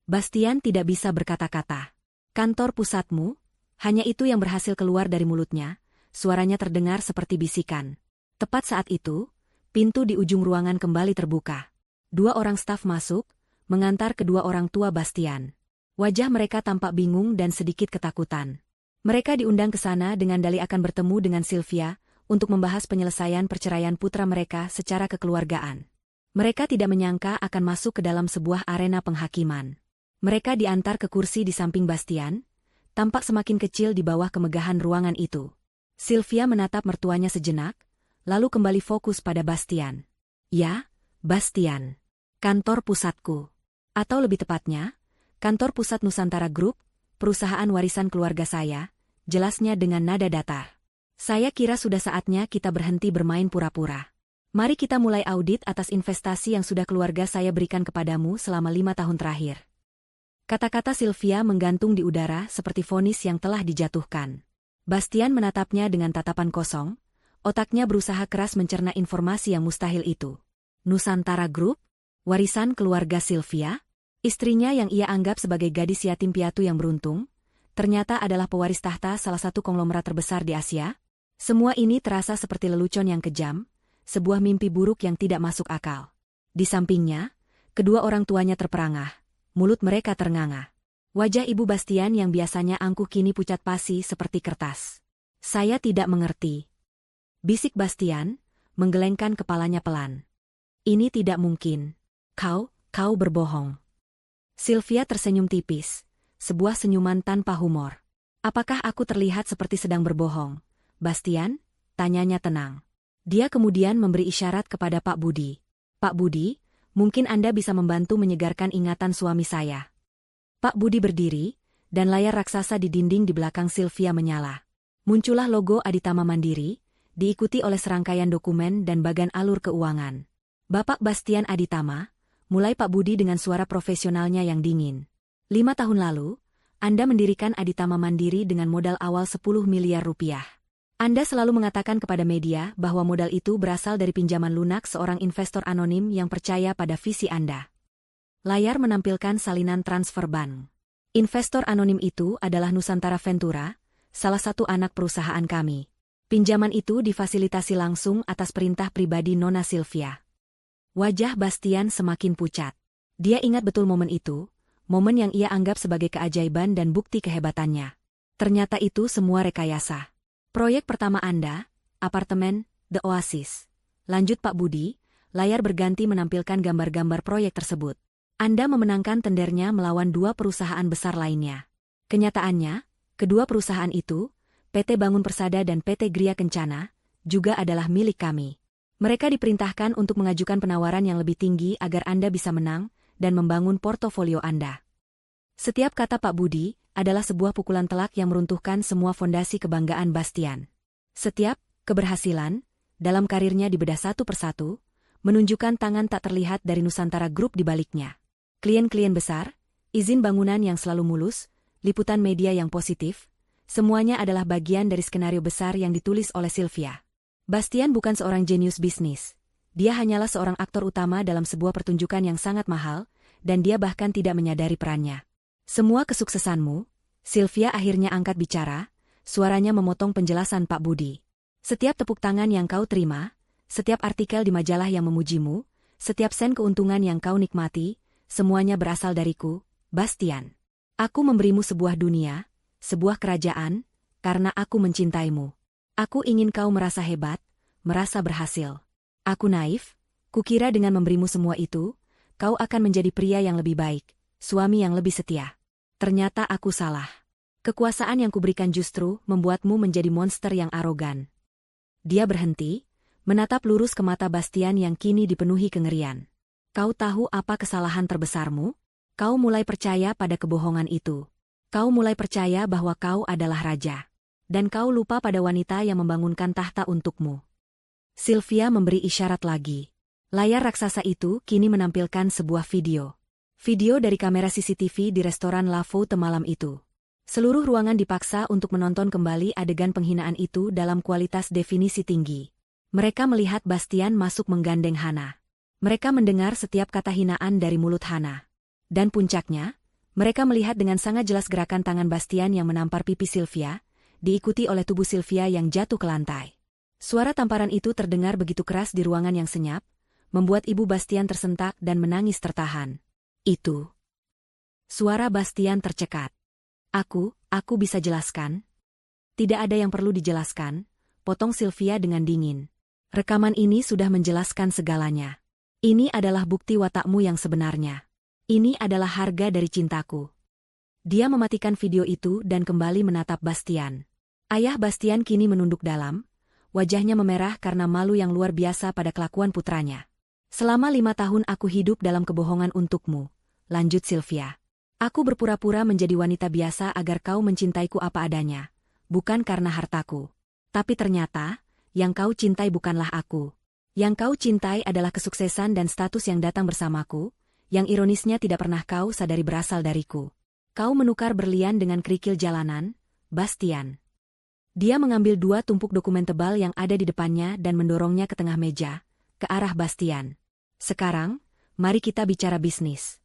Bastian tidak bisa berkata-kata. "Kantor pusatmu?" Hanya itu yang berhasil keluar dari mulutnya, suaranya terdengar seperti bisikan. Tepat saat itu, pintu di ujung ruangan kembali terbuka. 2 orang staf masuk, mengantar kedua orang tua Bastian. Wajah mereka tampak bingung dan sedikit ketakutan. Mereka diundang ke sana dengan dalih akan bertemu dengan Sylvia, untuk membahas penyelesaian perceraian putra mereka secara kekeluargaan. Mereka tidak menyangka akan masuk ke dalam sebuah arena penghakiman. Mereka diantar ke kursi di samping Bastian, tampak semakin kecil di bawah kemegahan ruangan itu. Sylvia menatap mertuanya sejenak, lalu kembali fokus pada Bastian. "Ya, Bastian. Kantor pusatku. Atau lebih tepatnya, kantor pusat Nusantara Group, perusahaan warisan keluarga saya," jelasnya dengan nada datar. "Saya kira sudah saatnya kita berhenti bermain pura-pura. Mari kita mulai audit atas investasi yang sudah keluarga saya berikan kepadamu selama 5 tahun terakhir." Kata-kata Sylvia menggantung di udara seperti vonis yang telah dijatuhkan. Bastian menatapnya dengan tatapan kosong, otaknya berusaha keras mencerna informasi yang mustahil itu. Nusantara Group? Warisan keluarga Sylvia? Istrinya yang ia anggap sebagai gadis yatim piatu yang beruntung, ternyata adalah pewaris tahta salah satu konglomerat terbesar di Asia? Semua ini terasa seperti lelucon yang kejam, sebuah mimpi buruk yang tidak masuk akal. Di sampingnya, kedua orang tuanya terperangah, mulut mereka ternganga. Wajah Ibu Bastian yang biasanya angkuh kini pucat pasi seperti kertas. "Saya tidak mengerti," bisik Bastian, menggelengkan kepalanya pelan. "Ini tidak mungkin. Kau berbohong." Sylvia tersenyum tipis, sebuah senyuman tanpa humor. "Apakah aku terlihat seperti sedang berbohong, Bastian?" tanyanya tenang. Dia kemudian memberi isyarat kepada Pak Budi. "Pak Budi, mungkin Anda bisa membantu menyegarkan ingatan suami saya." Pak Budi berdiri, dan layar raksasa di dinding di belakang Sylvia menyala. Muncullah logo Aditama Mandiri, diikuti oleh serangkaian dokumen dan bagan alur keuangan. "Bapak Bastian Aditama," mulai Pak Budi dengan suara profesionalnya yang dingin. 5 tahun lalu, Anda mendirikan Aditama Mandiri dengan modal awal 10 miliar rupiah. Anda selalu mengatakan kepada media bahwa modal itu berasal dari pinjaman lunak seorang investor anonim yang percaya pada visi Anda. Layar menampilkan salinan transfer bank. Investor anonim itu adalah Nusantara Ventura, salah satu anak perusahaan kami. Pinjaman itu difasilitasi langsung atas perintah pribadi Nona Sylvia. Wajah Bastian semakin pucat. Dia ingat betul momen itu, momen yang ia anggap sebagai keajaiban dan bukti kehebatannya. Ternyata itu semua rekayasa. "Proyek pertama Anda, apartemen, The Oasis." Lanjut Pak Budi, layar berganti menampilkan gambar-gambar proyek tersebut. "Anda memenangkan tendernya melawan 2 perusahaan besar lainnya. Kenyataannya, kedua perusahaan itu, PT Bangun Persada dan PT Gria Kencana, juga adalah milik kami. Mereka diperintahkan untuk mengajukan penawaran yang lebih tinggi agar Anda bisa menang dan membangun portofolio Anda." Setiap kata Pak Budi adalah sebuah pukulan telak yang meruntuhkan semua fondasi kebanggaan Bastian. Setiap keberhasilan dalam karirnya dibedah satu persatu, menunjukkan tangan tak terlihat dari Nusantara Group di baliknya. Klien-klien besar, izin bangunan yang selalu mulus, liputan media yang positif, semuanya adalah bagian dari skenario besar yang ditulis oleh Sylvia. Bastian bukan seorang jenius bisnis. Dia hanyalah seorang aktor utama dalam sebuah pertunjukan yang sangat mahal, dan dia bahkan tidak menyadari perannya. Semua kesuksesanmu, Sylvia akhirnya angkat bicara, suaranya memotong penjelasan Pak Budi. Setiap tepuk tangan yang kau terima, setiap artikel di majalah yang memujimu, setiap sen keuntungan yang kau nikmati, semuanya berasal dariku, Bastian. Aku memberimu sebuah dunia, sebuah kerajaan, karena aku mencintaimu. Aku ingin kau merasa hebat, merasa berhasil. Aku naif, kukira dengan memberimu semua itu, kau akan menjadi pria yang lebih baik, suami yang lebih setia. Ternyata aku salah. Kekuasaan yang kuberikan justru membuatmu menjadi monster yang arogan. Dia berhenti, menatap lurus ke mata Bastian yang kini dipenuhi kengerian. Kau tahu apa kesalahan terbesarmu? Kau mulai percaya pada kebohongan itu. Kau mulai percaya bahwa kau adalah raja. Dan kau lupa pada wanita yang membangunkan tahta untukmu. Sylvia memberi isyarat lagi. Layar raksasa itu kini menampilkan sebuah video. Video dari kamera CCTV di restoran La Faute malam itu. Seluruh ruangan dipaksa untuk menonton kembali adegan penghinaan itu dalam kualitas definisi tinggi. Mereka melihat Bastian masuk menggandeng Hana. Mereka mendengar setiap kata hinaan dari mulut Hana. Dan puncaknya, mereka melihat dengan sangat jelas gerakan tangan Bastian yang menampar pipi Sylvia, diikuti oleh tubuh Sylvia yang jatuh ke lantai. Suara tamparan itu terdengar begitu keras di ruangan yang senyap, membuat ibu Bastian tersentak dan menangis tertahan. Itu. Suara Bastian tercekat. Aku bisa jelaskan? Tidak ada yang perlu dijelaskan, potong Sylvia dengan dingin. Rekaman ini sudah menjelaskan segalanya. Ini adalah bukti watakmu yang sebenarnya. Ini adalah harga dari cintaku. Dia mematikan video itu dan kembali menatap Bastian. Ayah Bastian kini menunduk dalam, wajahnya memerah karena malu yang luar biasa pada kelakuan putranya. Selama 5 tahun aku hidup dalam kebohongan untukmu, lanjut Sylvia. Aku berpura-pura menjadi wanita biasa agar kau mencintaiku apa adanya, bukan karena hartaku. Tapi ternyata, yang kau cintai bukanlah aku. Yang kau cintai adalah kesuksesan dan status yang datang bersamaku, yang ironisnya tidak pernah kau sadari berasal dariku. Kau menukar berlian dengan kerikil jalanan, Bastian. Dia mengambil 2 tumpuk dokumen tebal yang ada di depannya dan mendorongnya ke tengah meja, ke arah Bastian. Sekarang, mari kita bicara bisnis.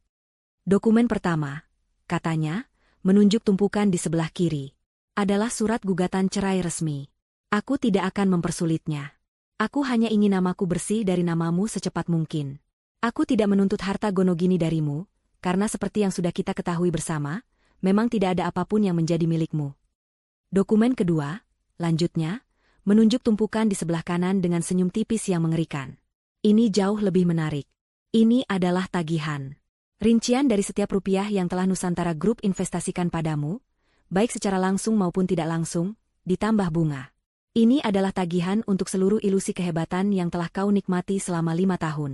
Dokumen pertama, katanya, menunjuk tumpukan di sebelah kiri, adalah surat gugatan cerai resmi. Aku tidak akan mempersulitnya. Aku hanya ingin namaku bersih dari namamu secepat mungkin. Aku tidak menuntut harta gonogini darimu, karena seperti yang sudah kita ketahui bersama, memang tidak ada apapun yang menjadi milikmu. Dokumen kedua, lanjutnya, menunjuk tumpukan di sebelah kanan dengan senyum tipis yang mengerikan. Ini jauh lebih menarik. Ini adalah tagihan. Rincian dari setiap rupiah yang telah Nusantara Group investasikan padamu, baik secara langsung maupun tidak langsung, ditambah bunga. Ini adalah tagihan untuk seluruh ilusi kehebatan yang telah kau nikmati selama 5 tahun.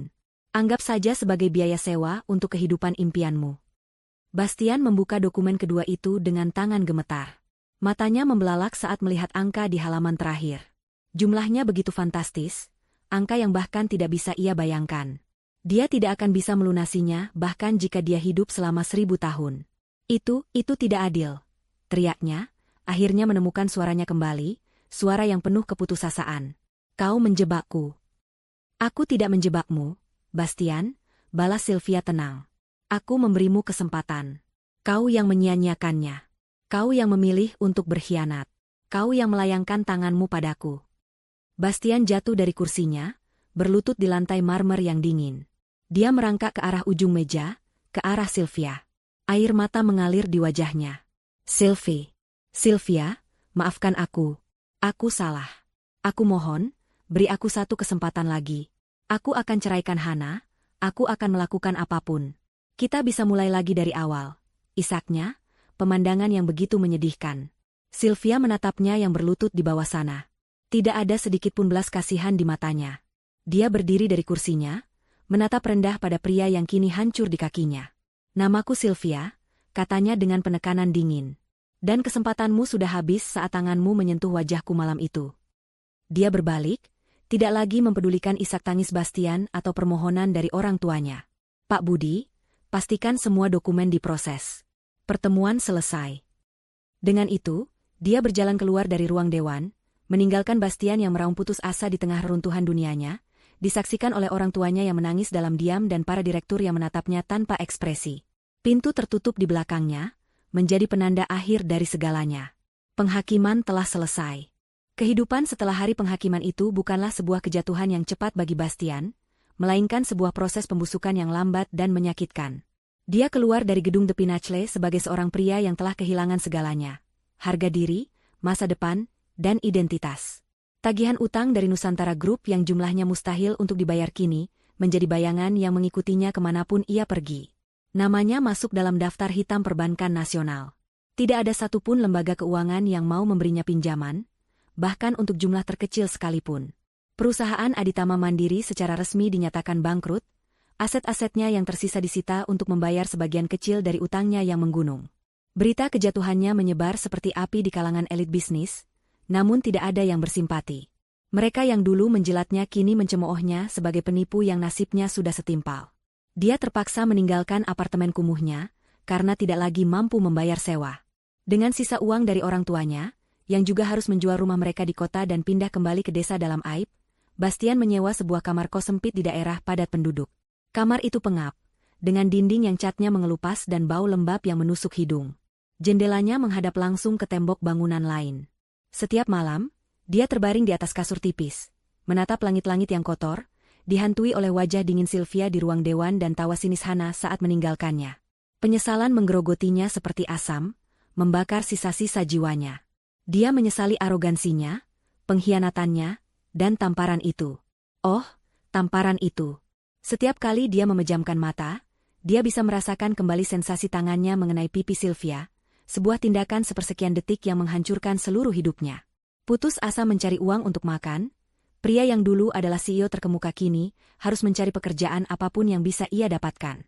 Anggap saja sebagai biaya sewa untuk kehidupan impianmu. Bastian membuka dokumen kedua itu dengan tangan gemetar. Matanya membelalak saat melihat angka di halaman terakhir. Jumlahnya begitu fantastis, angka yang bahkan tidak bisa ia bayangkan. Dia tidak akan bisa melunasinya bahkan jika dia hidup selama 1000 tahun. Itu tidak adil, teriaknya, akhirnya menemukan suaranya kembali, suara yang penuh keputusasaan. Kau menjebakku. Aku tidak menjebakmu, Bastian, balas Sylvia tenang. Aku memberimu kesempatan. Kau yang menyia-nyiakannya. Kau yang memilih untuk berkhianat. Kau yang melayangkan tanganmu padaku. Bastian jatuh dari kursinya, berlutut di lantai marmer yang dingin. Dia merangkak ke arah ujung meja, ke arah Sylvia. Air mata mengalir di wajahnya. Sylvia, maafkan aku. Aku salah. Aku mohon, beri aku 1 kesempatan lagi. Aku akan ceraikan Hana, aku akan melakukan apapun. Kita bisa mulai lagi dari awal. Isaknya, pemandangan yang begitu menyedihkan. Sylvia menatapnya yang berlutut di bawah sana. Tidak ada sedikit pun belas kasihan di matanya. Dia berdiri dari kursinya, menatap rendah pada pria yang kini hancur di kakinya. Namaku Sylvia, katanya dengan penekanan dingin. Dan kesempatanmu sudah habis saat tanganmu menyentuh wajahku malam itu. Dia berbalik, tidak lagi mempedulikan isak tangis Bastian atau permohonan dari orang tuanya. Pak Budi, Pastikan semua dokumen diproses. Pertemuan selesai. Dengan itu, dia berjalan keluar dari ruang dewan, meninggalkan Bastian yang meraung putus asa di tengah reruntuhan dunianya, disaksikan oleh orang tuanya yang menangis dalam diam dan para direktur yang menatapnya tanpa ekspresi. Pintu tertutup di belakangnya, menjadi penanda akhir dari segalanya. Penghakiman telah selesai. Kehidupan setelah hari penghakiman itu bukanlah sebuah kejatuhan yang cepat bagi Bastian, melainkan sebuah proses pembusukan yang lambat dan menyakitkan. Dia keluar dari gedung The Pinnacle sebagai seorang pria yang telah kehilangan segalanya. Harga diri, masa depan, dan identitas. Tagihan utang dari Nusantara Group yang jumlahnya mustahil untuk dibayar kini, menjadi bayangan yang mengikutinya kemanapun ia pergi. Namanya masuk dalam daftar hitam perbankan nasional. Tidak ada satupun lembaga keuangan yang mau memberinya pinjaman, bahkan untuk jumlah terkecil sekalipun. Perusahaan Aditama Mandiri secara resmi dinyatakan bangkrut, aset-asetnya yang tersisa disita untuk membayar sebagian kecil dari utangnya yang menggunung. Berita kejatuhannya menyebar seperti api di kalangan elit bisnis, namun tidak ada yang bersimpati. Mereka yang dulu menjilatnya kini mencemoohnya sebagai penipu yang nasibnya sudah setimpal. Dia terpaksa meninggalkan apartemen kumuhnya, karena tidak lagi mampu membayar sewa. Dengan sisa uang dari orang tuanya, yang juga harus menjual rumah mereka di kota dan pindah kembali ke desa dalam aib, Bastian menyewa sebuah kamar kos sempit di daerah padat penduduk. Kamar itu pengap, dengan dinding yang catnya mengelupas dan bau lembab yang menusuk hidung. Jendelanya menghadap langsung ke tembok bangunan lain. Setiap malam, dia terbaring di atas kasur tipis, menatap langit-langit yang kotor, dihantui oleh wajah dingin Sylvia di ruang dewan dan tawa sinis Hana saat meninggalkannya. Penyesalan menggerogotinya seperti asam, membakar sisa-sisa jiwanya. Dia menyesali arogansinya, pengkhianatannya, dan tamparan itu. Oh, tamparan itu. Setiap kali dia memejamkan mata, dia bisa merasakan kembali sensasi tangannya mengenai pipi Sylvia, sebuah tindakan sepersekian detik yang menghancurkan seluruh hidupnya. Putus asa mencari uang untuk makan, pria yang dulu adalah CEO terkemuka kini harus mencari pekerjaan apapun yang bisa ia dapatkan.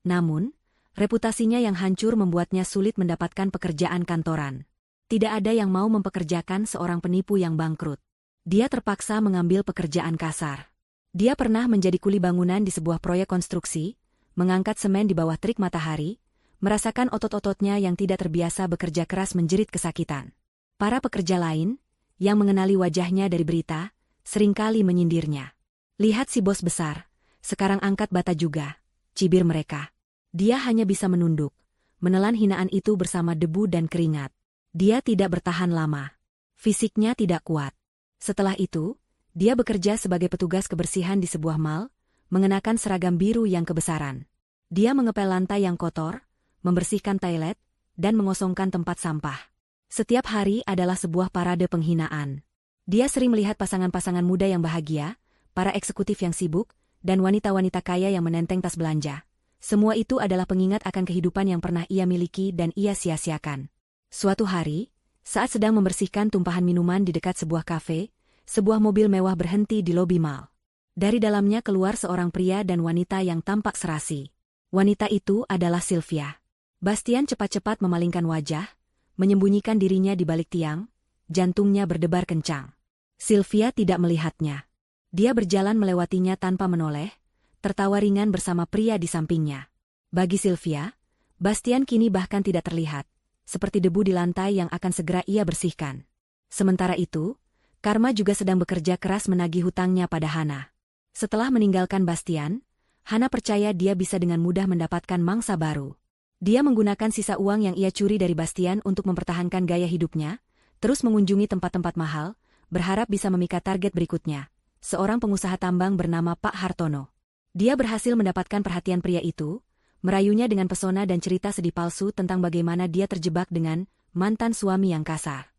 Namun, reputasinya yang hancur membuatnya sulit mendapatkan pekerjaan kantoran. Tidak ada yang mau mempekerjakan seorang penipu yang bangkrut. Dia terpaksa mengambil pekerjaan kasar. Dia pernah menjadi kuli bangunan di sebuah proyek konstruksi, mengangkat semen di bawah terik matahari, merasakan otot-ototnya yang tidak terbiasa bekerja keras menjerit kesakitan. Para pekerja lain, yang mengenali wajahnya dari berita, seringkali menyindirnya. Lihat si bos besar, sekarang angkat bata juga, cibir mereka. Dia hanya bisa menunduk, menelan hinaan itu bersama debu dan keringat. Dia tidak bertahan lama. Fisiknya tidak kuat. Setelah itu, dia bekerja sebagai petugas kebersihan di sebuah mal, mengenakan seragam biru yang kebesaran. Dia mengepel lantai yang kotor, membersihkan toilet, dan mengosongkan tempat sampah. Setiap hari adalah sebuah parade penghinaan. Dia sering melihat pasangan-pasangan muda yang bahagia, para eksekutif yang sibuk, dan wanita-wanita kaya yang menenteng tas belanja. Semua itu adalah pengingat akan kehidupan yang pernah ia miliki dan ia sia-siakan. Suatu hari, saat sedang membersihkan tumpahan minuman di dekat sebuah kafe, sebuah mobil mewah berhenti di lobi mal. Dari dalamnya keluar seorang pria dan wanita yang tampak serasi. Wanita itu adalah Sylvia. Bastian cepat-cepat memalingkan wajah, menyembunyikan dirinya di balik tiang, jantungnya berdebar kencang. Sylvia tidak melihatnya. Dia berjalan melewatinya tanpa menoleh, tertawa ringan bersama pria di sampingnya. Bagi Sylvia, Bastian kini bahkan tidak terlihat, seperti debu di lantai yang akan segera ia bersihkan. Sementara itu, Karma juga sedang bekerja keras menagih hutangnya pada Hana. Setelah meninggalkan Bastian, Hana percaya dia bisa dengan mudah mendapatkan mangsa baru. Dia menggunakan sisa uang yang ia curi dari Bastian untuk mempertahankan gaya hidupnya, terus mengunjungi tempat-tempat mahal, berharap bisa memikat target berikutnya, seorang pengusaha tambang bernama Pak Hartono. Dia berhasil mendapatkan perhatian pria itu, merayunya dengan pesona dan cerita sedih palsu tentang bagaimana dia terjebak dengan mantan suami yang kasar.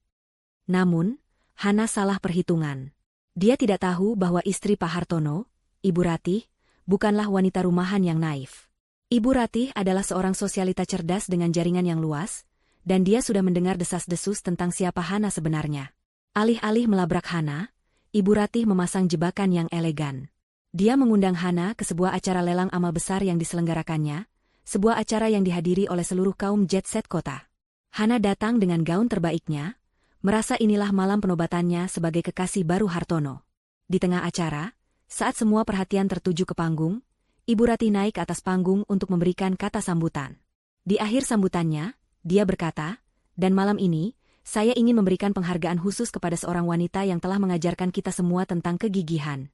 Namun, Hana salah perhitungan. Dia tidak tahu bahwa istri Pak Hartono, Ibu Ratih, bukanlah wanita rumahan yang naif. Ibu Ratih adalah seorang sosialita cerdas dengan jaringan yang luas, dan dia sudah mendengar desas-desus tentang siapa Hana sebenarnya. Alih-alih melabrak Hana, Ibu Ratih memasang jebakan yang elegan. Dia mengundang Hana ke sebuah acara lelang amal besar yang diselenggarakannya, sebuah acara yang dihadiri oleh seluruh kaum jet set kota. Hana datang dengan gaun terbaiknya, merasa inilah malam penobatannya sebagai kekasih baru Hartono. Di tengah acara, saat semua perhatian tertuju ke panggung, Ibu Ratih naik ke atas panggung untuk memberikan kata sambutan. Di akhir sambutannya, dia berkata, "Dan malam ini, saya ingin memberikan penghargaan khusus kepada seorang wanita yang telah mengajarkan kita semua tentang kegigihan."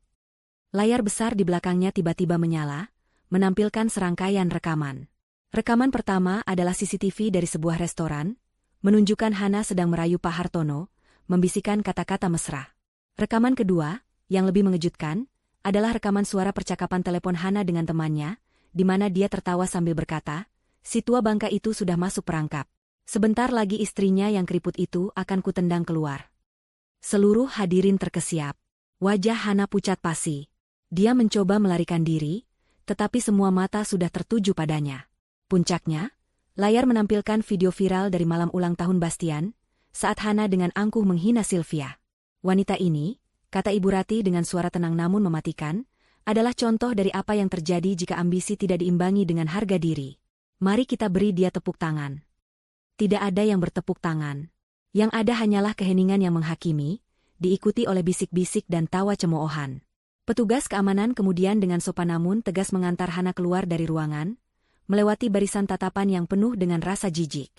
Layar besar di belakangnya tiba-tiba menyala, menampilkan serangkaian rekaman. Rekaman pertama adalah CCTV dari sebuah restoran, menunjukkan Hana sedang merayu Pak Hartono, membisikkan kata-kata mesra. Rekaman kedua, yang lebih mengejutkan, adalah rekaman suara percakapan telepon Hana dengan temannya, di mana dia tertawa sambil berkata, "Si tua bangka itu sudah masuk perangkap. Sebentar lagi istrinya yang keriput itu akan kutendang keluar." Seluruh hadirin terkesiap. Wajah Hana pucat pasi. Dia mencoba melarikan diri, tetapi semua mata sudah tertuju padanya. Puncaknya, layar menampilkan video viral dari malam ulang tahun Bastian, saat Hana dengan angkuh menghina Sylvia. Wanita ini, kata Ibu Ratih dengan suara tenang namun mematikan, adalah contoh dari apa yang terjadi jika ambisi tidak diimbangi dengan harga diri. Mari kita beri dia tepuk tangan. Tidak ada yang bertepuk tangan. Yang ada hanyalah keheningan yang menghakimi, diikuti oleh bisik-bisik dan tawa cemoohan. Petugas keamanan kemudian dengan sopan namun tegas mengantar Hana keluar dari ruangan, melewati barisan tatapan yang penuh dengan rasa jijik.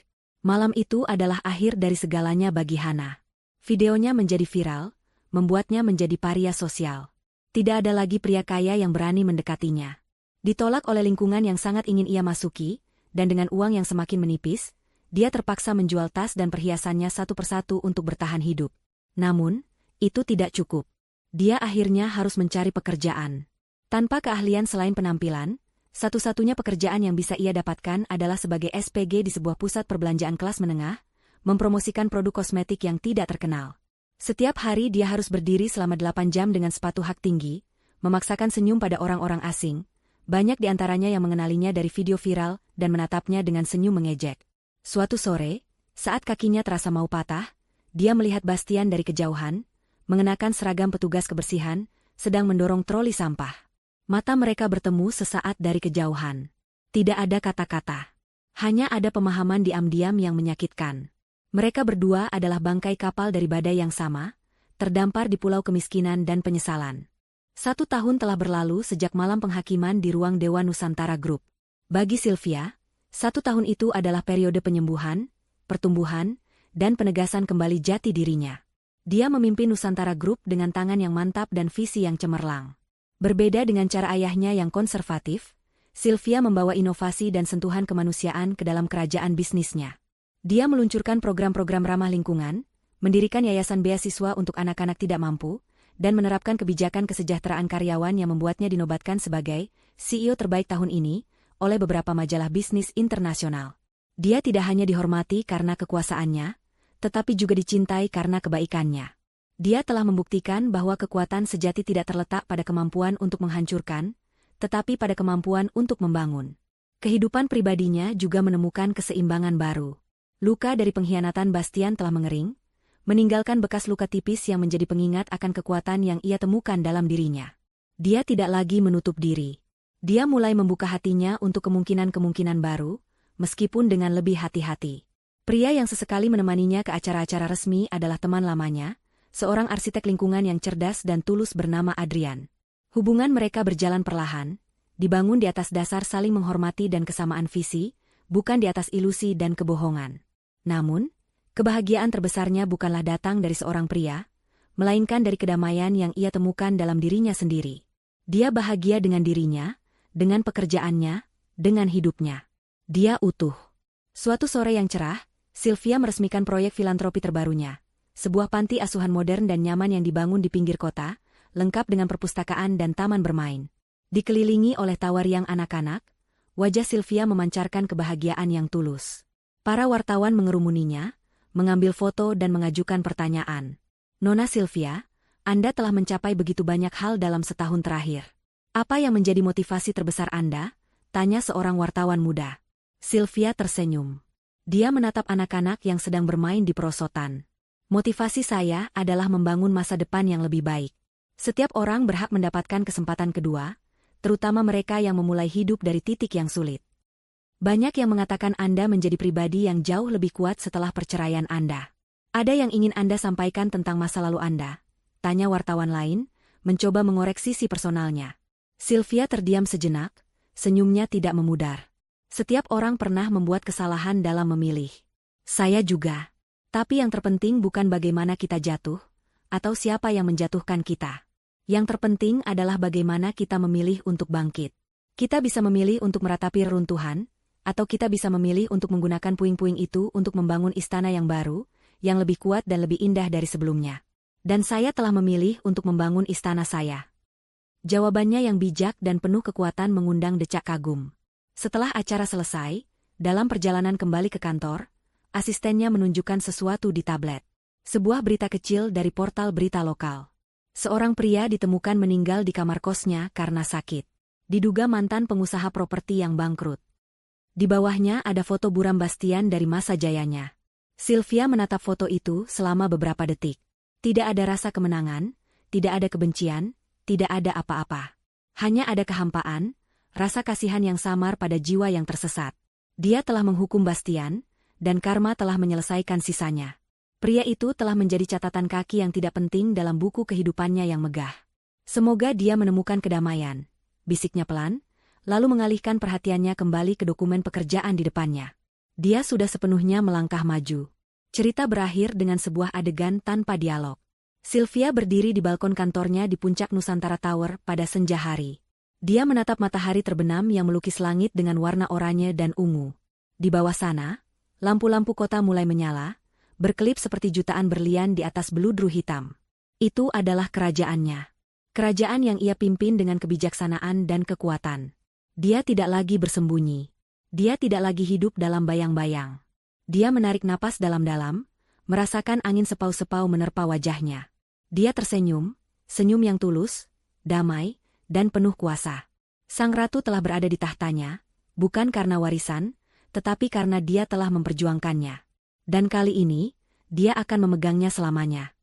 Malam itu adalah akhir dari segalanya bagi Hana. Videonya menjadi viral, membuatnya menjadi paria sosial. Tidak ada lagi pria kaya yang berani mendekatinya. Ditolak oleh lingkungan yang sangat ingin ia masuki, dan dengan uang yang semakin menipis, dia terpaksa menjual tas dan perhiasannya satu persatu untuk bertahan hidup. Namun, itu tidak cukup. Dia akhirnya harus mencari pekerjaan. Tanpa keahlian selain penampilan, satu-satunya pekerjaan yang bisa ia dapatkan adalah sebagai SPG di sebuah pusat perbelanjaan kelas menengah, mempromosikan produk kosmetik yang tidak terkenal. Setiap hari dia harus berdiri selama 8 jam dengan sepatu hak tinggi, memaksakan senyum pada orang-orang asing, banyak di antaranya yang mengenalinya dari video viral dan menatapnya dengan senyum mengejek. Suatu sore, saat kakinya terasa mau patah, dia melihat Bastian dari kejauhan, mengenakan seragam petugas kebersihan, sedang mendorong troli sampah. Mata mereka bertemu sesaat dari kejauhan. Tidak ada kata-kata. Hanya ada pemahaman diam-diam yang menyakitkan. Mereka berdua adalah bangkai kapal dari badai yang sama, terdampar di pulau kemiskinan dan penyesalan. 1 tahun telah berlalu sejak malam penghakiman di ruang Dewan Nusantara Group. Bagi Sylvia, 1 tahun itu adalah periode penyembuhan, pertumbuhan, dan penegasan kembali jati dirinya. Dia memimpin Nusantara Group dengan tangan yang mantap dan visi yang cemerlang. Berbeda dengan cara ayahnya yang konservatif, Sylvia membawa inovasi dan sentuhan kemanusiaan ke dalam kerajaan bisnisnya. Dia meluncurkan program-program ramah lingkungan, mendirikan yayasan beasiswa untuk anak-anak tidak mampu, dan menerapkan kebijakan kesejahteraan karyawan yang membuatnya dinobatkan sebagai CEO terbaik tahun ini oleh beberapa majalah bisnis internasional. Dia tidak hanya dihormati karena kekuasaannya, tetapi juga dicintai karena kebaikannya. Dia telah membuktikan bahwa kekuatan sejati tidak terletak pada kemampuan untuk menghancurkan, tetapi pada kemampuan untuk membangun. Kehidupan pribadinya juga menemukan keseimbangan baru. Luka dari pengkhianatan Bastian telah mengering, meninggalkan bekas luka tipis yang menjadi pengingat akan kekuatan yang ia temukan dalam dirinya. Dia tidak lagi menutup diri. Dia mulai membuka hatinya untuk kemungkinan-kemungkinan baru, meskipun dengan lebih hati-hati. Pria yang sesekali menemaninya ke acara-acara resmi adalah teman lamanya, seorang arsitek lingkungan yang cerdas dan tulus bernama Adrian. Hubungan mereka berjalan perlahan, dibangun di atas dasar saling menghormati dan kesamaan visi, bukan di atas ilusi dan kebohongan. Namun, kebahagiaan terbesarnya bukanlah datang dari seorang pria, melainkan dari kedamaian yang ia temukan dalam dirinya sendiri. Dia bahagia dengan dirinya, dengan pekerjaannya, dengan hidupnya. Dia utuh. Suatu sore yang cerah, Sylvia meresmikan proyek filantropi terbarunya. Sebuah panti asuhan modern dan nyaman yang dibangun di pinggir kota, lengkap dengan perpustakaan dan taman bermain. Dikelilingi oleh tawa riang anak-anak, wajah Sylvia memancarkan kebahagiaan yang tulus. Para wartawan mengerumuninya, mengambil foto dan mengajukan pertanyaan. "Nona Sylvia, Anda telah mencapai begitu banyak hal dalam setahun terakhir. Apa yang menjadi motivasi terbesar Anda?" tanya seorang wartawan muda. Sylvia tersenyum. Dia menatap anak-anak yang sedang bermain di perosotan. "Motivasi saya adalah membangun masa depan yang lebih baik. Setiap orang berhak mendapatkan kesempatan kedua, terutama mereka yang memulai hidup dari titik yang sulit. Banyak yang mengatakan Anda menjadi pribadi yang jauh lebih kuat setelah perceraian Anda. Ada yang ingin Anda sampaikan tentang masa lalu Anda?" tanya wartawan lain, mencoba mengoreksi sisi personalnya. Sylvia terdiam sejenak, senyumnya tidak memudar. Setiap orang pernah membuat kesalahan dalam memilih. Saya juga. Tapi yang terpenting bukan bagaimana kita jatuh, atau siapa yang menjatuhkan kita. Yang terpenting adalah bagaimana kita memilih untuk bangkit. Kita bisa memilih untuk meratapi reruntuhan, atau kita bisa memilih untuk menggunakan puing-puing itu untuk membangun istana yang baru, yang lebih kuat dan lebih indah dari sebelumnya. Dan saya telah memilih untuk membangun istana saya. Jawabannya yang bijak dan penuh kekuatan mengundang decak kagum. Setelah acara selesai, dalam perjalanan kembali ke kantor, asistennya menunjukkan sesuatu di tablet. Sebuah berita kecil dari portal berita lokal. Seorang pria ditemukan meninggal di kamar kosnya karena sakit. Diduga mantan pengusaha properti yang bangkrut. Di bawahnya ada foto buram Bastian dari masa jayanya. Sylvia menatap foto itu selama beberapa detik. Tidak ada rasa kemenangan, tidak ada kebencian, tidak ada apa-apa. Hanya ada kehampaan, rasa kasihan yang samar pada jiwa yang tersesat. Dia telah menghukum Bastian, dan karma telah menyelesaikan sisanya. Pria itu telah menjadi catatan kaki yang tidak penting dalam buku kehidupannya yang megah. Semoga dia menemukan kedamaian, bisiknya pelan, lalu mengalihkan perhatiannya kembali ke dokumen pekerjaan di depannya. Dia sudah sepenuhnya melangkah maju. Cerita berakhir dengan sebuah adegan tanpa dialog. Sylvia berdiri di balkon kantornya di puncak Nusantara Tower pada senja hari. Dia menatap matahari terbenam yang melukis langit dengan warna oranye dan ungu. Di bawah sana, lampu-lampu kota mulai menyala, berkelip seperti jutaan berlian di atas beludru hitam. Itu adalah kerajaannya. Kerajaan yang ia pimpin dengan kebijaksanaan dan kekuatan. Dia tidak lagi bersembunyi. Dia tidak lagi hidup dalam bayang-bayang. Dia menarik napas dalam-dalam, merasakan angin sepau-sepau menerpa wajahnya. Dia tersenyum, senyum yang tulus, damai, dan penuh kuasa. Sang ratu telah berada di tahtanya, bukan karena warisan, tetapi karena dia telah memperjuangkannya. Dan kali ini, dia akan memegangnya selamanya.